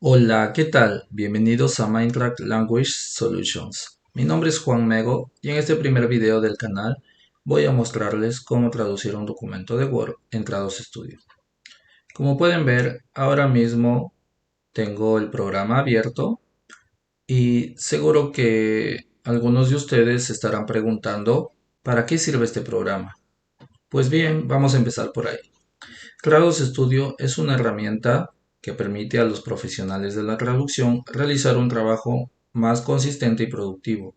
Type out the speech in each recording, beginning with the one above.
Hola, ¿qué tal? Bienvenidos a Minecraft Language Solutions. Mi nombre es Juan Mego y en este primer video del canal voy a mostrarles cómo traducir un documento de Word en Trados Studio. Como pueden ver, ahora mismo tengo el programa abierto y seguro que algunos de ustedes se estarán preguntando ¿para qué sirve este programa? Pues bien, vamos a empezar por ahí. Trados Studio es una herramienta que permite a los profesionales de la traducción realizar un trabajo más consistente y productivo.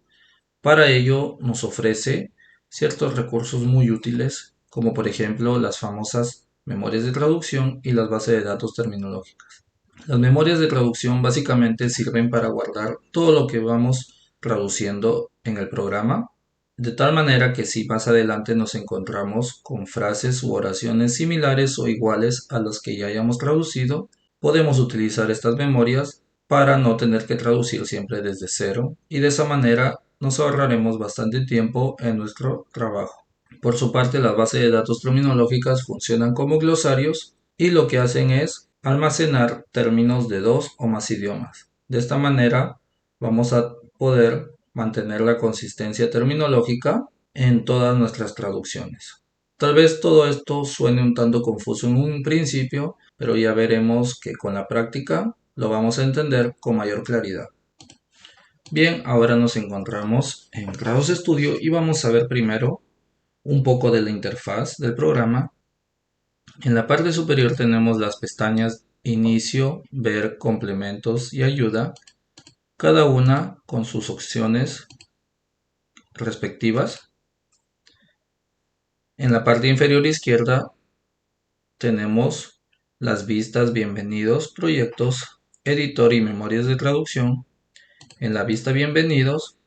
Para ello nos ofrece ciertos recursos muy útiles, como por ejemplo las famosas memorias de traducción y las bases de datos terminológicas. Las memorias de traducción básicamente sirven para guardar todo lo que vamos traduciendo en el programa, de tal manera que si más adelante nos encontramos con frases u oraciones similares o iguales a las que ya hayamos traducido, podemos utilizar estas memorias para no tener que traducir siempre desde cero y de esa manera nos ahorraremos bastante tiempo en nuestro trabajo. Por su parte, las bases de datos terminológicas funcionan como glosarios y lo que hacen es almacenar términos de dos o más idiomas. De esta manera vamos a poder mantener la consistencia terminológica en todas nuestras traducciones. Tal vez todo esto suene un tanto confuso en un principio, pero ya veremos que con la práctica lo vamos a entender con mayor claridad. Bien, ahora nos encontramos en Trados Studio y vamos a ver primero un poco de la interfaz del programa. En la parte superior tenemos las pestañas Inicio, Ver, Complementos y Ayuda, cada una con sus opciones respectivas. En la parte inferior izquierda tenemos las vistas Bienvenidos, Proyectos, Editor y Memorias de traducción. En la vista Bienvenidos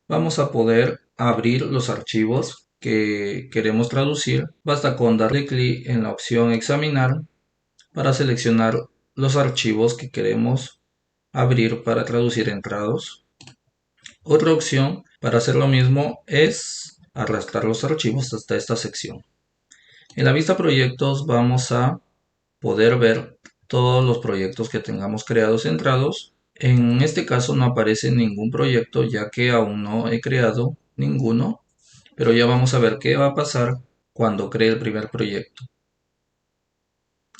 vamos a poder abrir los archivos que queremos traducir. Basta con darle clic en la opción Examinar para seleccionar los archivos que queremos abrir para traducir entrados. Otra opción para hacer lo mismo es arrastrar los archivos hasta esta sección. En la vista proyectos vamos a poder ver todos los proyectos que tengamos creados entrados. En este caso no aparece ningún proyecto ya que aún no he creado ninguno, pero ya vamos a ver qué va a pasar cuando cree el primer proyecto.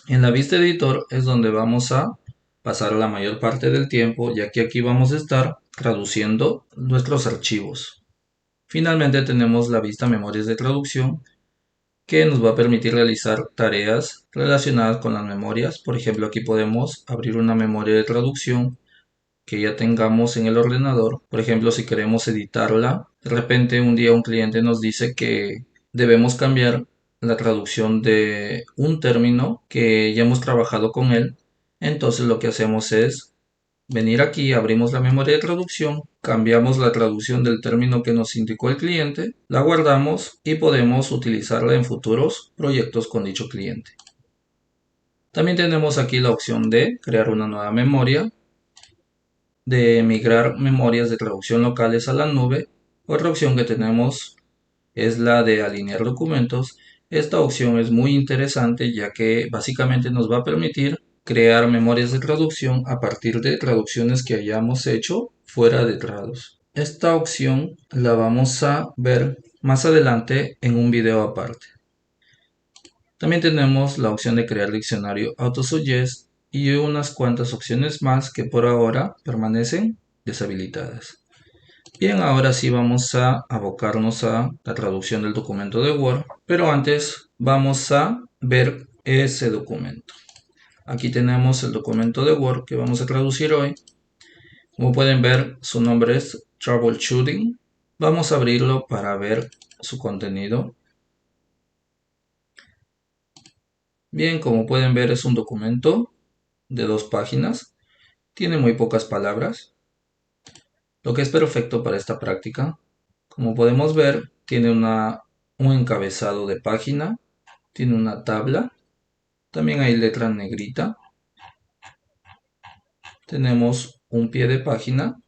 En la vista editor es donde vamos a pasar la mayor parte del tiempo, ya que aquí vamos a estar traduciendo nuestros archivos. Finalmente tenemos la vista memorias de traducción, que nos va a permitir realizar tareas relacionadas con las memorias. Por ejemplo, aquí podemos abrir una memoria de traducción que ya tengamos en el ordenador. Por ejemplo, si queremos editarla, de repente un día un cliente nos dice que debemos cambiar la traducción de un término que ya hemos trabajado con él. Entonces lo que hacemos es venir aquí, abrimos la memoria de traducción, cambiamos la traducción del término que nos indicó el cliente, la guardamos y podemos utilizarla en futuros proyectos con dicho cliente. También tenemos aquí la opción de crear una nueva memoria, de migrar memorias de traducción locales a la nube. Otra opción que tenemos es la de alinear documentos. Esta opción es muy interesante ya que básicamente nos va a permitir crear memorias de traducción a partir de traducciones que hayamos hecho fuera de Trados. Esta opción la vamos a ver más adelante en un video aparte. También tenemos la opción de crear diccionario AutoSuggest y unas cuantas opciones más que por ahora permanecen deshabilitadas. Bien, ahora sí vamos a abocarnos a la traducción del documento de Word, pero antes vamos a ver ese documento. Aquí tenemos el documento de Word que vamos a traducir hoy. Como pueden ver, su nombre es Troubleshooting. Vamos a abrirlo para ver su contenido. Bien, como pueden ver, es un documento de 2 páginas. Tiene muy pocas palabras, lo que es perfecto para esta práctica. Como podemos ver, tiene un encabezado de página, tiene una tabla, también hay letra negrita, tenemos un pie de página,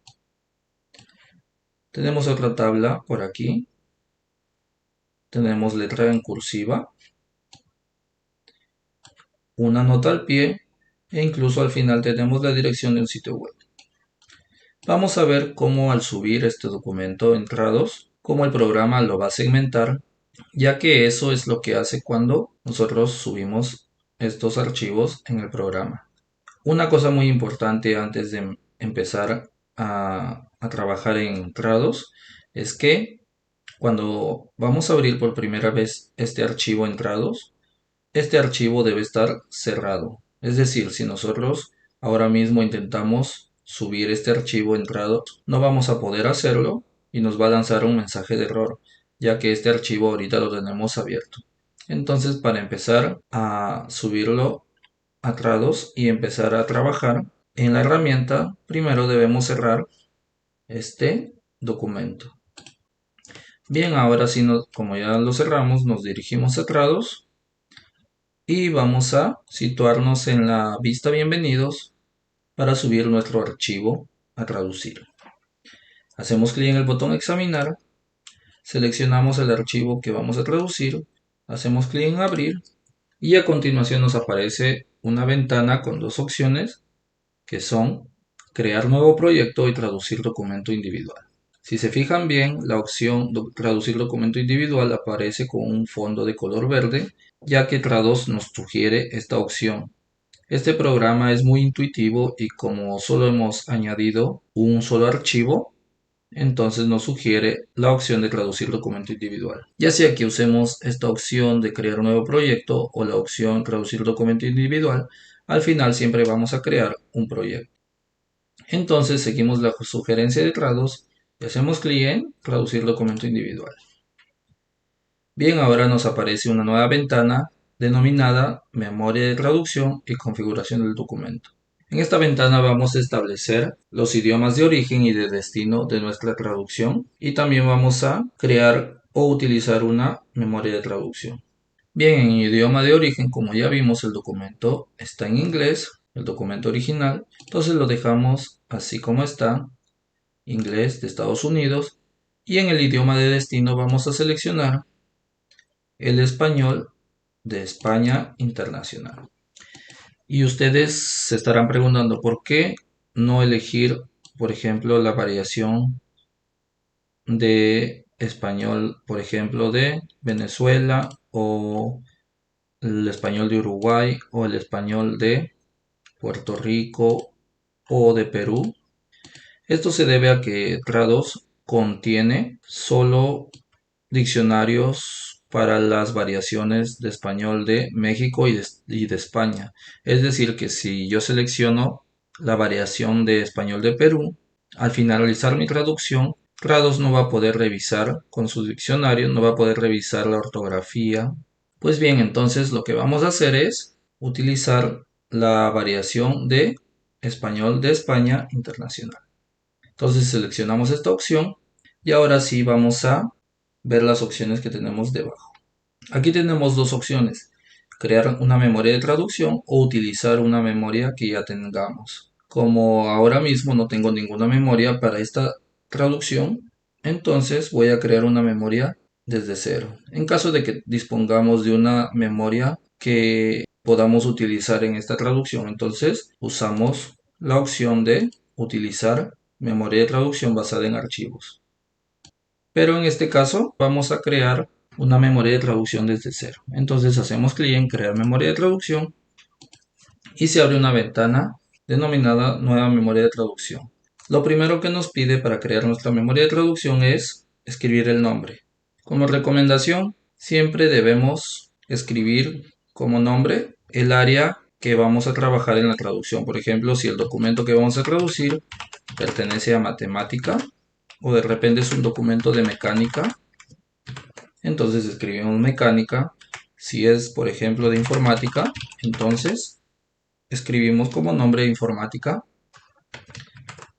tenemos otra tabla por aquí, tenemos letra en cursiva, una nota al pie e incluso al final tenemos la dirección de un sitio web. Vamos a ver cómo al subir este documento entrados, cómo el programa lo va a segmentar, ya que eso es lo que hace cuando nosotros subimos estos archivos en el programa. Una cosa muy importante antes de empezar a trabajar en entrados es que cuando vamos a abrir por primera vez este archivo entrados, este archivo debe estar cerrado. Es decir, si nosotros ahora mismo intentamos subir este archivo entrado, no vamos a poder hacerlo y nos va a lanzar un mensaje de error, ya que este archivo ahorita lo tenemos abierto. Entonces, para empezar a subirlo a Trados y empezar a trabajar en la herramienta, primero debemos cerrar este documento. Bien, ahora sí, como ya lo cerramos, nos dirigimos a Trados y vamos a situarnos en la vista bienvenidos para subir nuestro archivo a traducir. Hacemos clic en el botón examinar, seleccionamos el archivo que vamos a traducir, hacemos clic en abrir y a continuación nos aparece una ventana con dos opciones que son crear nuevo proyecto y traducir documento individual. Si se fijan bien, la opción traducir documento individual aparece con un fondo de color verde, ya que Trados nos sugiere esta opción. Este programa es muy intuitivo y como solo hemos añadido un solo archivo, entonces nos sugiere la opción de traducir documento individual. Ya sea que usemos esta opción de crear un nuevo proyecto o la opción traducir documento individual, al final siempre vamos a crear un proyecto. Entonces seguimos la sugerencia de Trados y hacemos clic en traducir documento individual. Bien, ahora nos aparece una nueva ventana denominada memoria de traducción y configuración del documento. En esta ventana vamos a establecer los idiomas de origen y de destino de nuestra traducción y también vamos a crear o utilizar una memoria de traducción. Bien, en idioma de origen, como ya vimos, el documento está en inglés, el documento original, entonces lo dejamos así como está, inglés de Estados Unidos, y en el idioma de destino vamos a seleccionar el español de España Internacional. Y ustedes se estarán preguntando por qué no elegir, por ejemplo, la variación de español, por ejemplo, de Venezuela o el español de Uruguay o el español de Puerto Rico o de Perú. Esto se debe a que Trados contiene solo diccionarios para las variaciones de español de México y de España. Es decir, que si yo selecciono la variación de español de Perú, al finalizar mi traducción, Trados no va a poder revisar con su diccionario, no va a poder revisar la ortografía. Pues bien, entonces lo que vamos a hacer es utilizar la variación de español de España Internacional. Entonces seleccionamos esta opción y ahora sí vamos a ver las opciones que tenemos debajo. Aquí tenemos dos opciones, crear una memoria de traducción o utilizar una memoria que ya tengamos. Como ahora mismo no tengo ninguna memoria para esta traducción, entonces voy a crear una memoria desde cero. En caso de que dispongamos de una memoria que podamos utilizar en esta traducción, entonces usamos la opción de utilizar memoria de traducción basada en archivos. Pero en este caso vamos a crear una memoria de traducción desde cero. Entonces hacemos clic en crear memoria de traducción y se abre una ventana denominada nueva memoria de traducción. Lo primero que nos pide para crear nuestra memoria de traducción es escribir el nombre. Como recomendación, siempre debemos escribir como nombre el área que vamos a trabajar en la traducción. Por ejemplo, si el documento que vamos a traducir pertenece a matemática o de repente es un documento de mecánica, entonces escribimos mecánica. Si es, por ejemplo, de informática, entonces escribimos como nombre informática.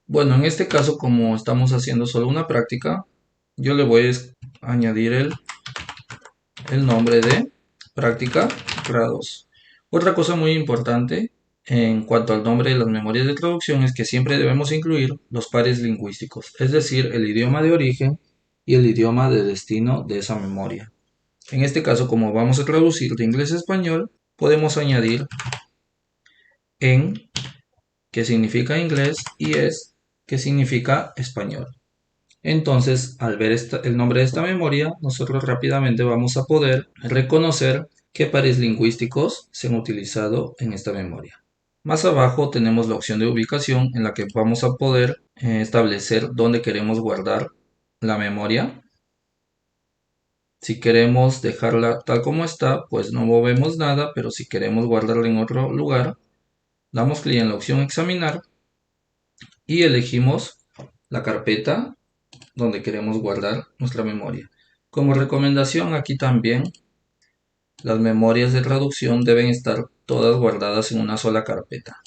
Bueno, en este caso, como estamos haciendo solo una práctica, yo le voy a añadir el nombre de práctica grados. Otra cosa muy importante en cuanto al nombre de las memorias de traducción es que siempre debemos incluir los pares lingüísticos, es decir, el idioma de origen y el idioma de destino de esa memoria. En este caso, como vamos a traducir de inglés a español, podemos añadir en, que significa inglés, y es, que significa español. Entonces, al ver el nombre de esta memoria, nosotros rápidamente vamos a poder reconocer qué pares lingüísticos se han utilizado en esta memoria. Más abajo tenemos la opción de ubicación en la que vamos a poder establecer dónde queremos guardar la memoria. Si queremos dejarla tal como está, pues no movemos nada, pero si queremos guardarla en otro lugar, damos clic en la opción examinar y elegimos la carpeta donde queremos guardar nuestra memoria. Como recomendación, aquí también las memorias de traducción deben estar todas guardadas en una sola carpeta.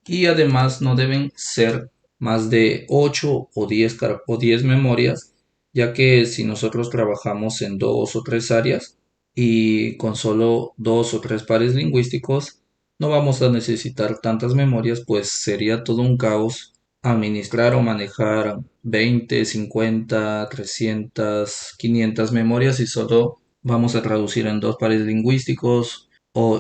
Y además no deben ser más de 8 o 10 memorias, ya que si nosotros trabajamos en 2 o 3 áreas y con solo 2 o 3 pares lingüísticos, no vamos a necesitar tantas memorias, pues sería todo un caos administrar o manejar 20, 50, 300, 500 memorias y solo vamos a traducir en 2 pares lingüísticos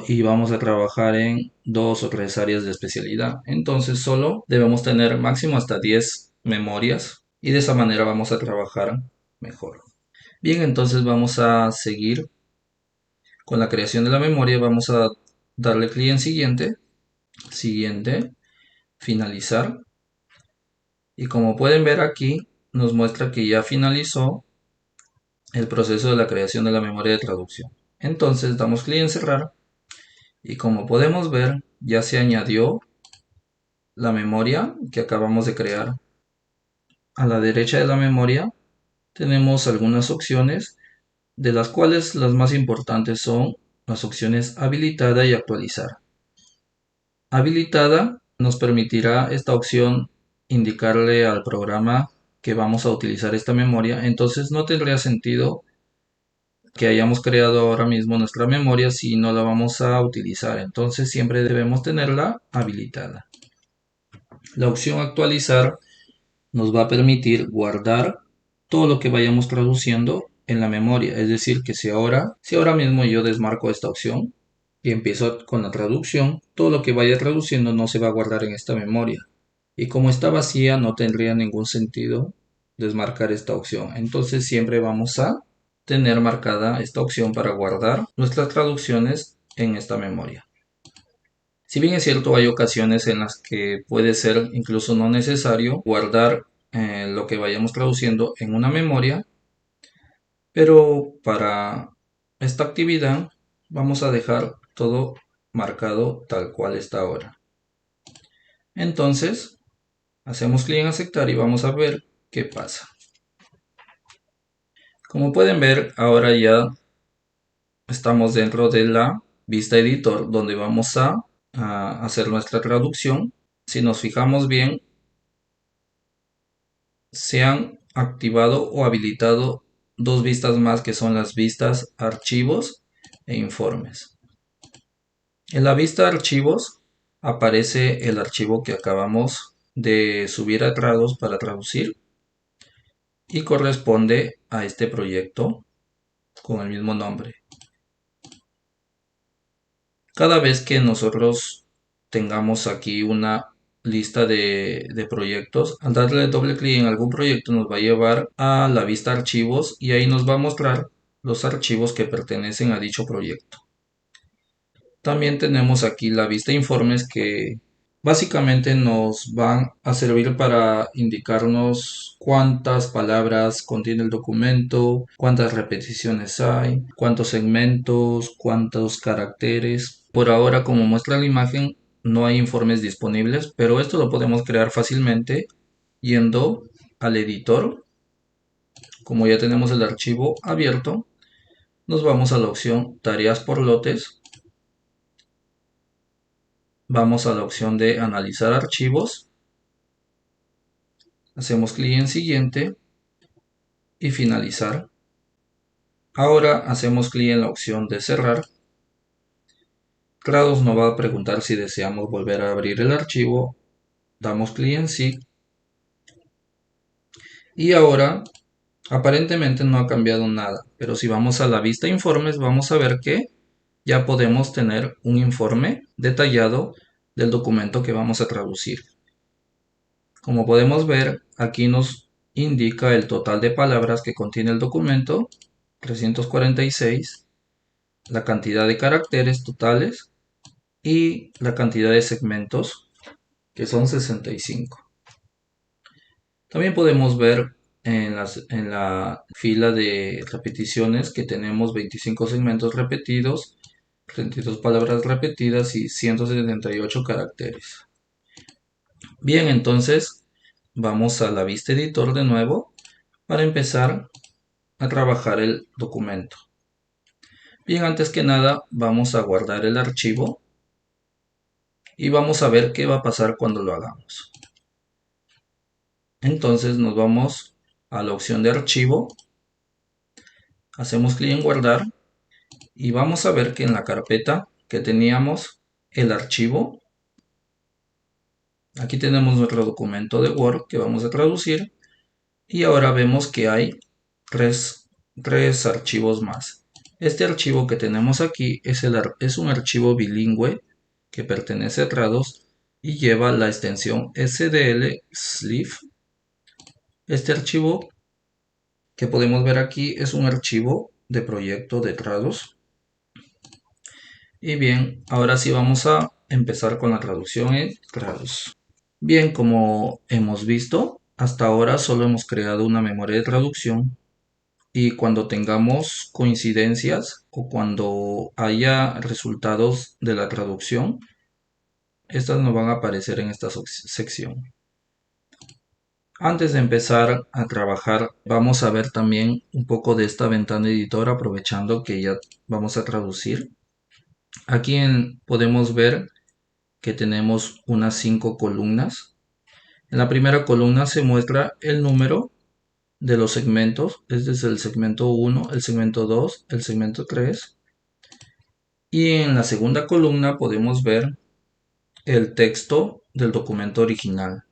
y vamos a trabajar en 2 o 3 áreas de especialidad. Entonces solo debemos tener máximo hasta 10 memorias y de esa manera vamos a trabajar mejor. Bien, entonces vamos a seguir con la creación de la memoria. Vamos a darle clic en siguiente, finalizar. Y como pueden ver aquí, nos muestra que ya finalizó el proceso de la creación de la memoria de traducción. Entonces damos clic en cerrar y como podemos ver, ya se añadió la memoria que acabamos de crear. A la derecha de la memoria tenemos algunas opciones, de las cuales las más importantes son las opciones habilitada y actualizar. Habilitada nos permitirá esta opción indicarle al programa que vamos a utilizar esta memoria, entonces no tendría sentido que hayamos creado ahora mismo nuestra memoria si no la vamos a utilizar, entonces siempre debemos tenerla habilitada. La opción actualizar nos va a permitir guardar todo lo que vayamos traduciendo en la memoria. Es decir, que si ahora mismo yo desmarco esta opción y empiezo con la traducción, todo lo que vaya traduciendo no se va a guardar en esta memoria. Y como está vacía, no tendría ningún sentido desmarcar esta opción. Entonces siempre vamos a tener marcada esta opción para guardar nuestras traducciones en esta memoria. Si bien es cierto, hay ocasiones en las que puede ser incluso no necesario guardar lo que vayamos traduciendo en una memoria, pero para esta actividad vamos a dejar todo marcado tal cual está ahora. Entonces, hacemos clic en aceptar y vamos a ver qué pasa. Como pueden ver, ahora ya estamos dentro de la vista editor donde vamos a hacer nuestra traducción. Si nos fijamos bien, se han activado o habilitado 2 vistas más, que son las vistas archivos e informes. En la vista archivos aparece el archivo que acabamos de subir a Trados para traducir y corresponde a este proyecto con el mismo nombre. Cada vez que nosotros tengamos aquí una lista de proyectos, al darle doble clic en algún proyecto nos va a llevar a la vista archivos y ahí nos va a mostrar los archivos que pertenecen a dicho proyecto. También tenemos aquí la vista informes, que básicamente nos van a servir para indicarnos cuántas palabras contiene el documento, cuántas repeticiones hay, cuántos segmentos, cuántos caracteres. Por ahora, como muestra la imagen, no hay informes disponibles, pero esto lo podemos crear fácilmente yendo al editor. Como ya tenemos el archivo abierto, nos vamos a la opción tareas por lotes. Vamos a la opción de analizar archivos. Hacemos clic en siguiente y finalizar. Ahora hacemos clic en la opción de cerrar. Trados nos va a preguntar si deseamos volver a abrir el archivo. Damos clic en sí. Y ahora aparentemente no ha cambiado nada, pero si vamos a la vista informes vamos a ver que ya podemos tener un informe detallado del documento que vamos a traducir. Como podemos ver, aquí nos indica el total de palabras que contiene el documento, 346, la cantidad de caracteres totales y la cantidad de segmentos, que son 65. También podemos ver en la fila de repeticiones que tenemos 25 segmentos repetidos, 32 palabras repetidas y 178 caracteres. Bien, entonces vamos a la vista editor de nuevo para empezar a trabajar el documento. Bien, antes que nada vamos a guardar el archivo y vamos a ver qué va a pasar cuando lo hagamos. Entonces nos vamos a la opción de archivo, hacemos clic en guardar y vamos a ver que en la carpeta que teníamos el archivo, aquí tenemos nuestro documento de Word que vamos a traducir y ahora vemos que hay tres archivos más. Este archivo que tenemos aquí es un archivo bilingüe que pertenece a Trados y lleva la extensión SDL-Sleeve. Este archivo que podemos ver aquí es un archivo de proyecto de Trados. Y bien, ahora sí vamos a empezar con la traducción en Trados. Bien, como hemos visto, hasta ahora solo hemos creado una memoria de traducción y cuando tengamos coincidencias o cuando haya resultados de la traducción, estas nos van a aparecer en esta sección. Antes de empezar a trabajar, vamos a ver también un poco de esta ventana editor aprovechando que ya vamos a traducir. Aquí podemos ver que tenemos unas 5 columnas. En la primera columna se muestra el número de los segmentos, es desde el segmento 1, el segmento 2, el segmento 3. Y en la segunda columna podemos ver el texto del documento original.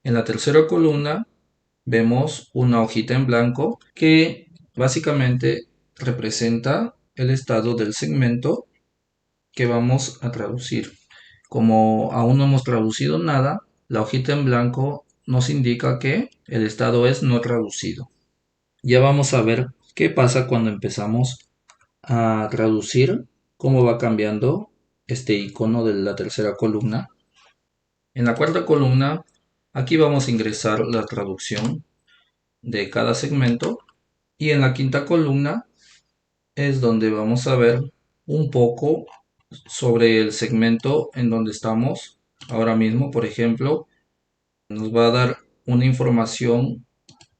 En la tercera columna vemos una hojita en blanco que básicamente representa el estado del segmento que vamos a traducir. Como aún no hemos traducido nada, la hojita en blanco nos indica que el estado es no traducido. Ya vamos a ver qué pasa cuando empezamos a traducir, cómo va cambiando este icono de la tercera columna. En la cuarta columna, aquí vamos a ingresar la traducción de cada segmento y en la quinta columna es donde vamos a ver un poco sobre el segmento en donde estamos ahora mismo. Por ejemplo, nos va a dar una información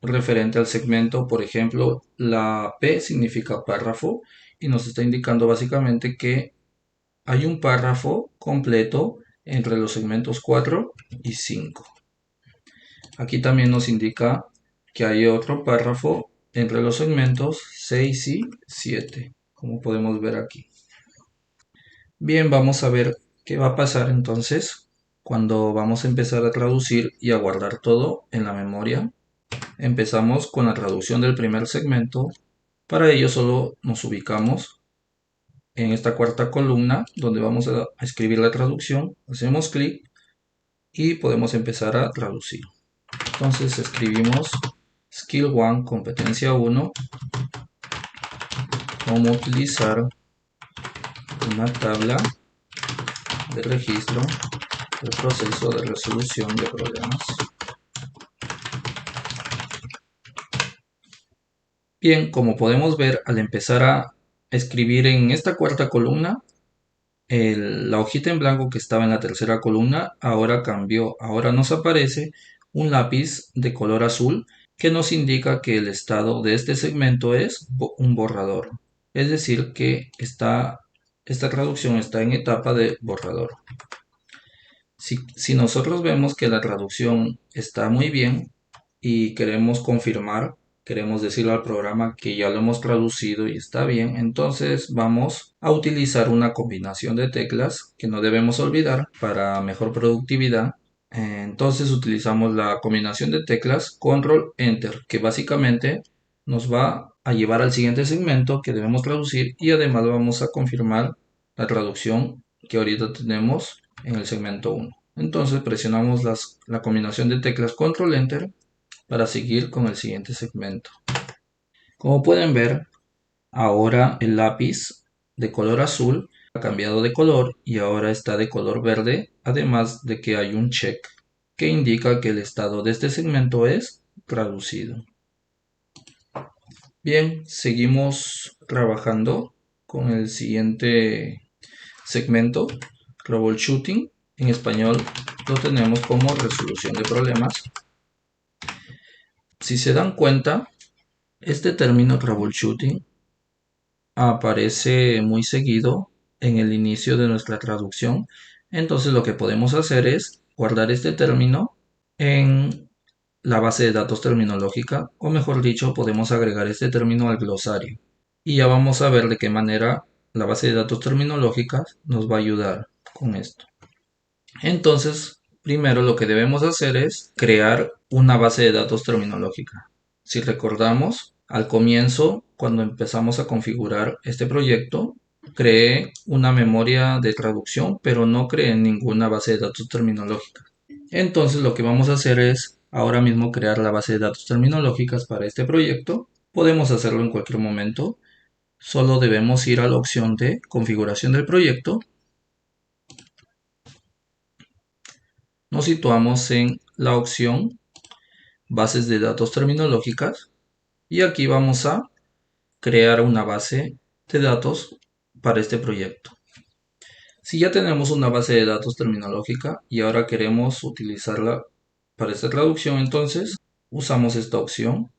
referente al segmento. Por ejemplo, la P significa párrafo y nos está indicando básicamente que hay un párrafo completo entre los segmentos 4 y 5. Aquí también nos indica que hay otro párrafo entre los segmentos 6 y 7, como podemos ver aquí. Bien, vamos a ver qué va a pasar entonces cuando vamos a empezar a traducir y a guardar todo en la memoria. Empezamos con la traducción del primer segmento. Para ello solo nos ubicamos en esta cuarta columna donde vamos a escribir la traducción. Hacemos clic y podemos empezar a traducir. Entonces escribimos Skill 1, competencia 1, cómo utilizar una tabla de registro del proceso de resolución de problemas. Bien, como podemos ver, al empezar a escribir en esta cuarta columna, la hojita en blanco que estaba en la tercera columna ahora cambió. Ahora nos aparece un lápiz de color azul que nos indica que el estado de este segmento es un borrador. Es decir, que esta traducción está en etapa de borrador. Si nosotros vemos que la traducción está muy bien y queremos confirmar, queremos decirle al programa que ya lo hemos traducido y está bien, entonces vamos a utilizar una combinación de teclas que no debemos olvidar para mejor productividad. Entonces utilizamos la combinación de teclas Control Enter, que básicamente nos va a llevar al siguiente segmento que debemos traducir y además vamos a confirmar la traducción que ahorita tenemos en el segmento 1. Entonces presionamos la combinación de teclas Control Enter para seguir con el siguiente segmento. Como pueden ver, ahora el lápiz de color azul ha cambiado de color y ahora está de color verde, además de que hay un check que indica que el estado de este segmento es traducido. Bien, seguimos trabajando con el siguiente segmento, troubleshooting. En español lo tenemos como resolución de problemas. Si se dan cuenta, este término troubleshooting aparece muy seguido en el inicio de nuestra traducción. Entonces lo que podemos hacer es guardar este término en la base de datos terminológica, o mejor dicho, podemos agregar este término al glosario. Y ya vamos a ver de qué manera la base de datos terminológica nos va a ayudar con esto. Entonces, primero lo que debemos hacer es crear una base de datos terminológica. Si recordamos, al comienzo, cuando empezamos a configurar este proyecto, creé una memoria de traducción, pero no creé ninguna base de datos terminológica. Entonces, lo que vamos a hacer es ahora mismo crear la base de datos terminológicas para este proyecto. Podemos hacerlo en cualquier momento. Solo debemos ir a la opción de configuración del proyecto. Nos situamos en la opción bases de datos terminológicas y aquí vamos a crear una base de datos para este proyecto. Si ya tenemos una base de datos terminológica y ahora queremos utilizarla para esta traducción, entonces usamos esta opción.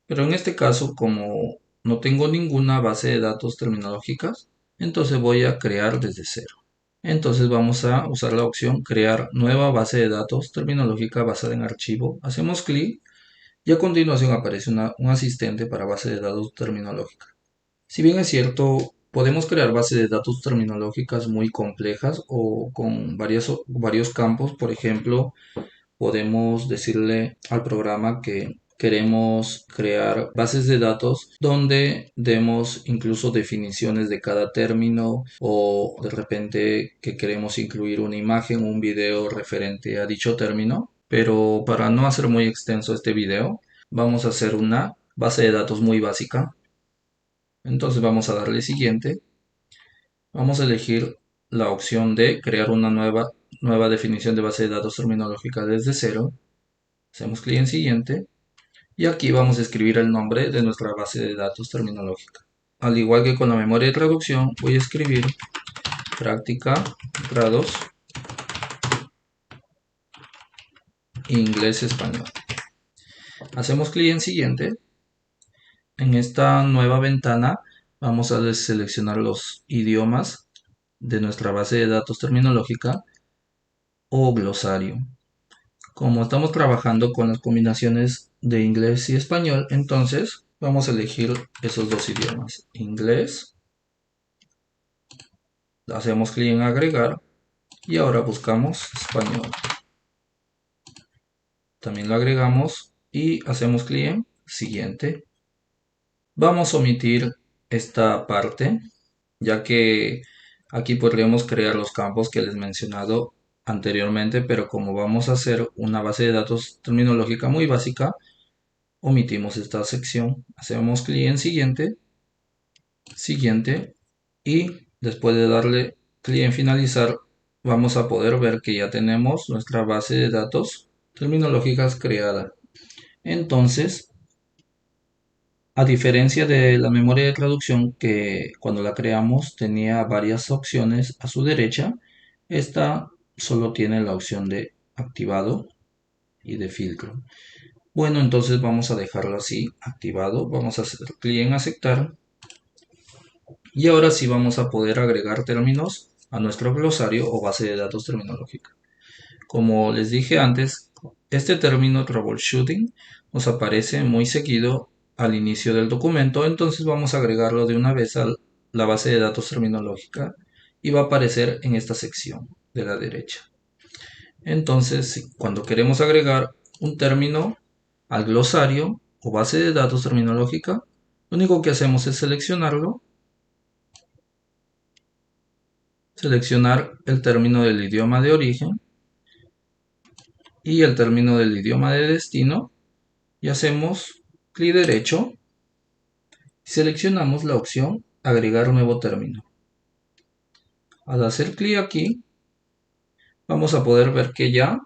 Pero en este caso, como no tengo ninguna base de datos terminológicas, entonces voy a crear desde cero. Entonces vamos a usar la opción crear nueva base de datos terminológica basada en archivo. Hacemos clic y a continuación aparece un asistente para base de datos terminológica. Si bien es cierto, podemos crear bases de datos terminológicas muy complejas o con varios campos. Por ejemplo, podemos decirle al programa que queremos crear bases de datos donde demos incluso definiciones de cada término, o de repente que queremos incluir una imagen o un video referente a dicho término. Pero para no hacer muy extenso este video, vamos a hacer una base de datos muy básica. Entonces vamos a darle siguiente. Vamos a elegir la opción de crear una nueva definición de base de datos terminológica desde cero. Hacemos clic en siguiente y aquí vamos a escribir el nombre de nuestra base de datos terminológica. Al igual que con la memoria de traducción, voy a escribir práctica grados inglés-español. Hacemos clic en siguiente. En esta nueva ventana vamos a seleccionar los idiomas de nuestra base de datos terminológica o glosario. Como estamos trabajando con las combinaciones de inglés y español, entonces vamos a elegir esos dos idiomas, inglés. Hacemos clic en agregar y ahora buscamos español. También lo agregamos y hacemos clic en siguiente. Vamos a omitir esta parte, ya que aquí podríamos crear los campos que les he mencionado anteriormente, pero como vamos a hacer una base de datos terminológica muy básica, omitimos esta sección. Hacemos clic en siguiente, siguiente, y después de darle clic en finalizar, vamos a poder ver que ya tenemos nuestra base de datos terminológicas creada. Entonces, a diferencia de la memoria de traducción, que cuando la creamos tenía varias opciones a su derecha, esta solo tiene la opción de activado y de filtro. Bueno, entonces vamos a dejarlo así, activado. Vamos a hacer clic en aceptar. Y ahora sí vamos a poder agregar términos a nuestro glosario o base de datos terminológica. Como les dije antes, este término troubleshooting nos aparece muy seguido al inicio del documento, entonces vamos a agregarlo de una vez a la base de datos terminológica y va a aparecer en esta sección de la derecha. Entonces, cuando queremos agregar un término al glosario o base de datos terminológica, lo único que hacemos es seleccionarlo seleccionar el término del idioma de origen y el término del idioma de destino y hacemos clic derecho y seleccionamos la opción agregar nuevo término. Al hacer clic aquí vamos a poder ver que ya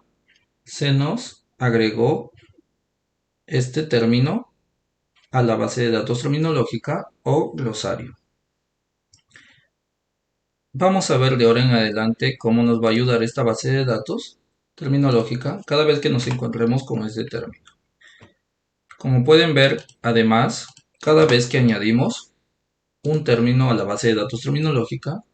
se nos agregó este término a la base de datos terminológica o glosario. Vamos a ver de ahora en adelante cómo nos va a ayudar esta base de datos terminológica cada vez que nos encontremos con este término. Como pueden ver, además, cada vez que añadimos un término a la base de datos terminológica,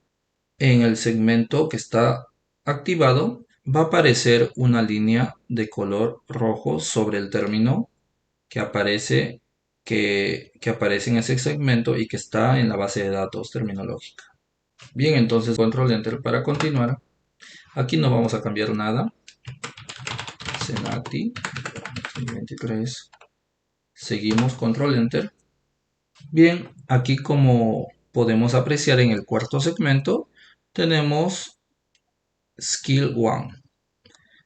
en el segmento que está activado va a aparecer una línea de color rojo sobre el término que aparece, que aparece en ese segmento y que está en la base de datos terminológica. Bien, entonces control enter para continuar. Aquí no vamos a cambiar nada. Senati 23. Seguimos control enter. Bien, aquí como podemos apreciar en el cuarto segmento tenemos skill 1.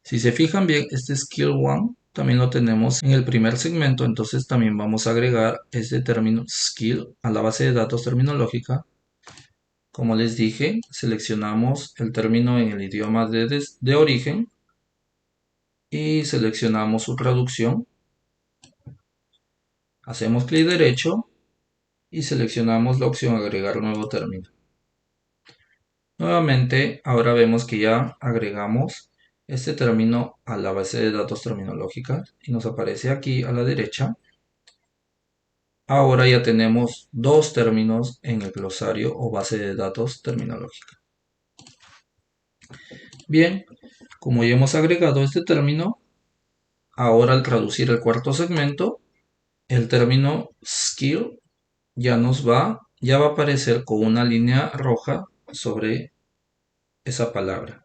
Si se fijan bien, este skill 1 también lo tenemos en el primer segmento, entonces también vamos a agregar este término skill a la base de datos terminológica. Como les dije, seleccionamos el término en el idioma de origen y seleccionamos su traducción. Hacemos clic derecho y seleccionamos la opción agregar nuevo término. Nuevamente, ahora vemos que ya agregamos este término a la base de datos terminológica y nos aparece aquí a la derecha. Ahora ya tenemos dos términos en el glosario o base de datos terminológica. Bien, como ya hemos agregado este término, ahora al traducir el cuarto segmento, el término skill ya va a aparecer con una línea roja sobre esa palabra.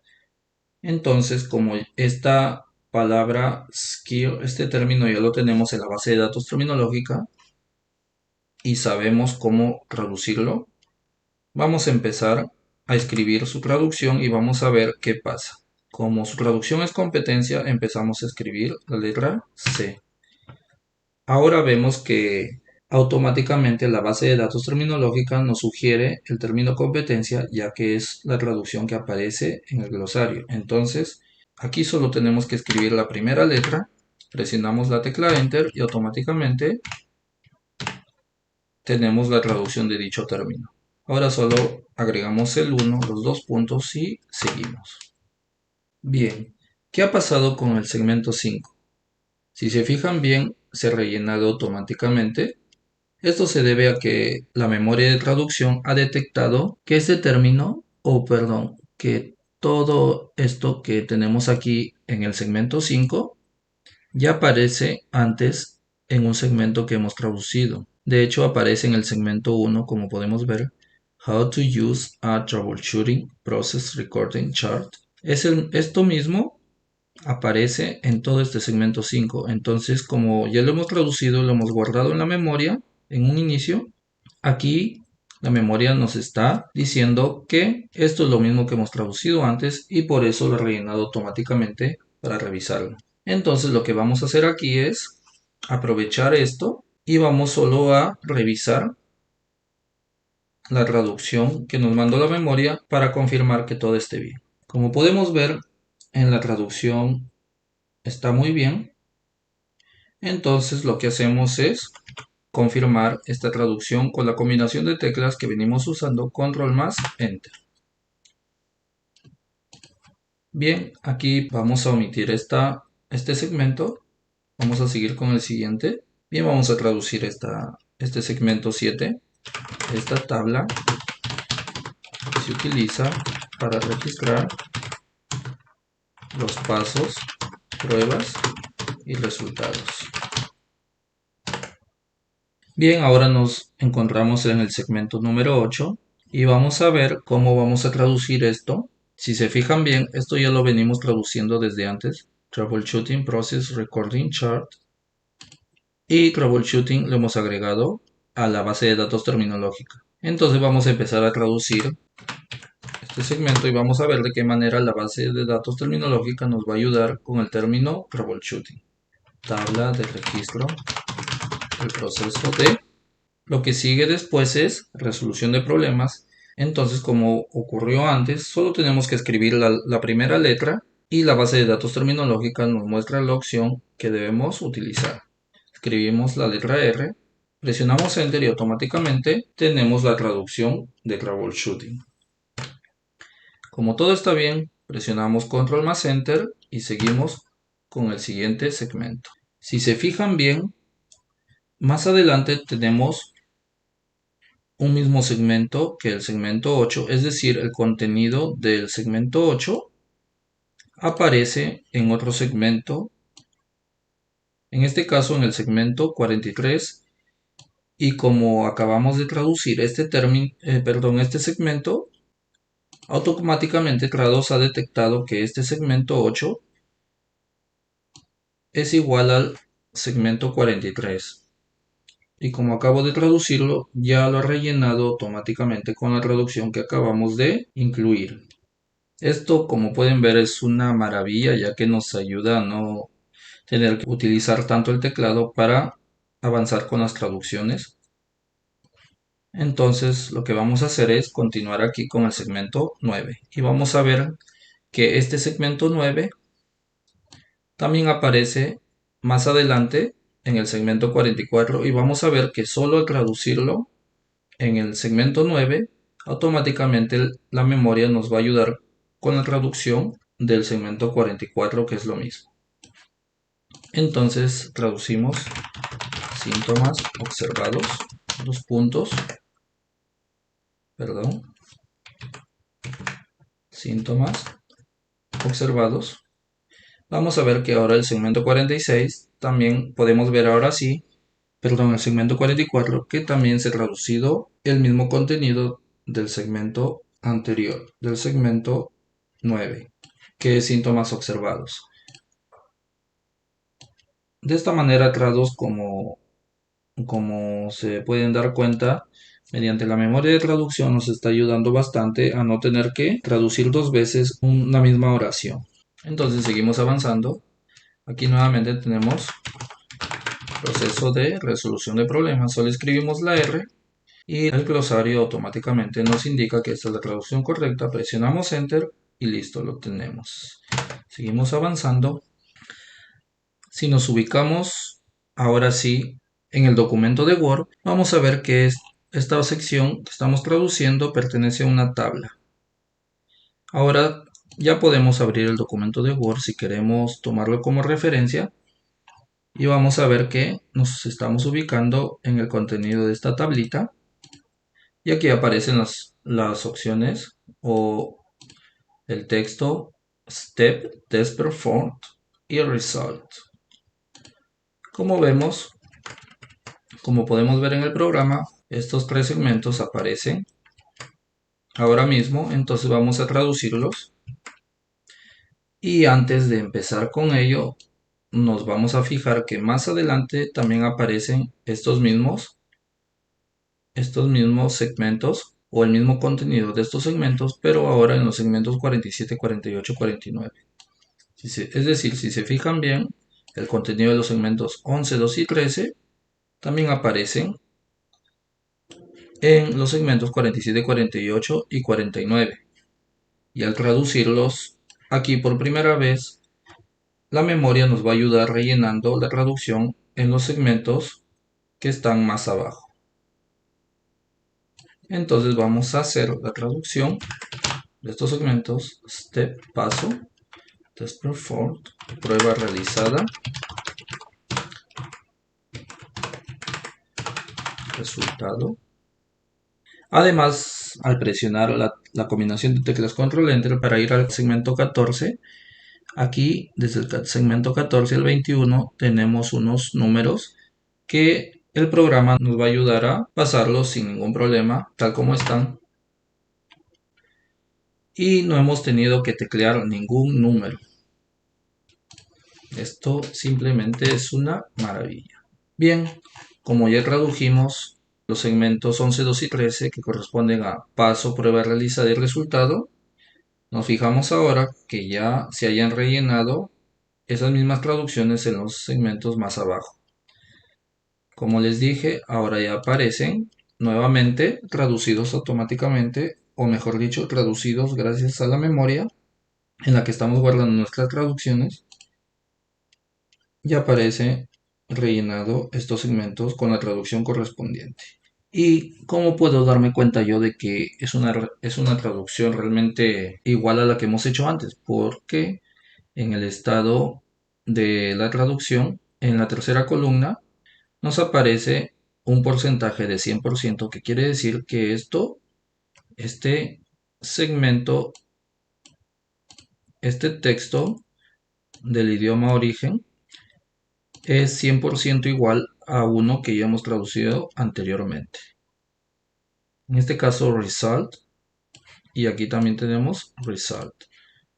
Entonces, como esta palabra skill, este término ya lo tenemos en la base de datos terminológica y sabemos cómo traducirlo, vamos a empezar a escribir su traducción y vamos a ver qué pasa. Como su traducción es competencia, empezamos a escribir la letra C. Ahora vemos que automáticamente la base de datos terminológica nos sugiere el término competencia, ya que es la traducción que aparece en el glosario. Entonces, aquí solo tenemos que escribir la primera letra, presionamos la tecla Enter y automáticamente tenemos la traducción de dicho término. Ahora solo agregamos el 1, los dos puntos y seguimos. Bien, ¿qué ha pasado con el segmento 5? Si se fijan bien, se ha rellenado automáticamente. Esto se debe a que la memoria de traducción ha detectado que este término, que todo esto que tenemos aquí en el segmento 5 ya aparece antes en un segmento que hemos traducido. De hecho, aparece en el segmento 1, como podemos ver, How to use a troubleshooting process recording chart. Esto mismo aparece en todo este segmento 5. Entonces, como ya lo hemos traducido, lo hemos guardado en la memoria en un inicio, aquí la memoria nos está diciendo que esto es lo mismo que hemos traducido antes y por eso lo he rellenado automáticamente para revisarlo. Entonces lo que vamos a hacer aquí es aprovechar esto y vamos solo a revisar la traducción que nos mandó la memoria para confirmar que todo esté bien. Como podemos ver, en la traducción está muy bien. Entonces lo que hacemos es confirmar esta traducción con la combinación de teclas que venimos usando, control más enter. Bien, aquí vamos a omitir este segmento. Vamos a seguir con el siguiente. Bien, vamos a traducir este segmento 7. Esta tabla se utiliza para registrar los pasos, pruebas y resultados. Bien, ahora nos encontramos en el segmento número 8 y vamos a ver cómo vamos a traducir esto. Si se fijan bien, esto ya lo venimos traduciendo desde antes. Troubleshooting Process Recording Chart. Y Troubleshooting lo hemos agregado a la base de datos terminológica. Entonces vamos a empezar a traducir este segmento y vamos a ver de qué manera la base de datos terminológica nos va a ayudar con el término troubleshooting. Tabla de registro del proceso de... Lo que sigue después es resolución de problemas. Entonces, como ocurrió antes, solo tenemos que escribir la primera letra y la base de datos terminológica nos muestra la opción que debemos utilizar. Escribimos la letra R, presionamos Enter y automáticamente tenemos la traducción de troubleshooting. Como todo está bien, presionamos Control más Enter y seguimos con el siguiente segmento. Si se fijan bien, más adelante tenemos un mismo segmento que el segmento 8, es decir, el contenido del segmento 8 aparece en otro segmento, en este caso en el segmento 43, y como acabamos de traducir este segmento, automáticamente Trados ha detectado que este segmento 8 es igual al segmento 43. Y como acabo de traducirlo, ya lo ha rellenado automáticamente con la traducción que acabamos de incluir. Esto, como pueden ver, es una maravilla, ya que nos ayuda a no tener que utilizar tanto el teclado para avanzar con las traducciones. Entonces, lo que vamos a hacer es continuar aquí con el segmento 9 y vamos a ver que este segmento 9 también aparece más adelante en el segmento 44 y vamos a ver que solo al traducirlo en el segmento 9 automáticamente la memoria nos va a ayudar con la traducción del segmento 44, que es lo mismo. Entonces traducimos síntomas observados, dos puntos, perdón, síntomas observados. Vamos a ver que ahora el segmento 46 también podemos ver ahora sí, perdón, el segmento 44, que también se ha traducido el mismo contenido del segmento anterior, del segmento 9, que es síntomas observados. De esta manera, Trados, como se pueden dar cuenta, mediante la memoria de traducción nos está ayudando bastante a no tener que traducir dos veces una misma oración. Entonces seguimos avanzando. Aquí nuevamente tenemos proceso de resolución de problemas. Solo escribimos la R y el glosario automáticamente nos indica que esta es la traducción correcta. Presionamos Enter y listo, lo tenemos. Seguimos avanzando. Si nos ubicamos ahora sí en el documento de Word, vamos a ver que esta sección que estamos traduciendo pertenece a una tabla. Ahora ya podemos abrir el documento de Word si queremos tomarlo como referencia y vamos a ver que nos estamos ubicando en el contenido de esta tablita y aquí aparecen las opciones o el texto Step, Test Performed y Result. Como podemos ver en el programa, estos tres segmentos aparecen ahora mismo, entonces vamos a traducirlos. Y antes de empezar con ello, nos vamos a fijar que más adelante también aparecen estos mismos segmentos o el mismo contenido de estos segmentos, pero ahora en los segmentos 47, 48, 49. Es decir, si se fijan bien, el contenido de los segmentos 11, 12 y 13 también aparecen en los segmentos 47, 48 y 49. Y al traducirlos aquí por primera vez, la memoria nos va a ayudar rellenando la traducción en los segmentos que están más abajo. Entonces vamos a hacer la traducción de estos segmentos: step, paso, test performed, prueba realizada, resultado. Además, al presionar la combinación de teclas Control Enter para ir al segmento 14, aquí desde el segmento 14 al 21 tenemos unos números que el programa nos va a ayudar a pasarlos sin ningún problema, tal como están. Y no hemos tenido que teclear ningún número. Esto simplemente es una maravilla. Bien, como ya tradujimos los segmentos 11, 12 y 13 que corresponden a paso, prueba realizada y resultado, Nos fijamos ahora que ya se hayan rellenado esas mismas traducciones en los segmentos más abajo. Como les dije, ahora ya aparecen nuevamente traducidos automáticamente, o mejor dicho, traducidos gracias a la memoria en la que estamos guardando nuestras traducciones. Ya aparece rellenado estos segmentos con la traducción correspondiente. ¿Y cómo puedo darme cuenta yo de que es una traducción realmente igual a la que hemos hecho antes? Porque en el estado de la traducción, en la tercera columna, nos aparece un porcentaje de 100%, que quiere decir que este segmento, este texto del idioma origen es 100% igual a uno que ya hemos traducido anteriormente. En este caso, result, y aquí también tenemos result.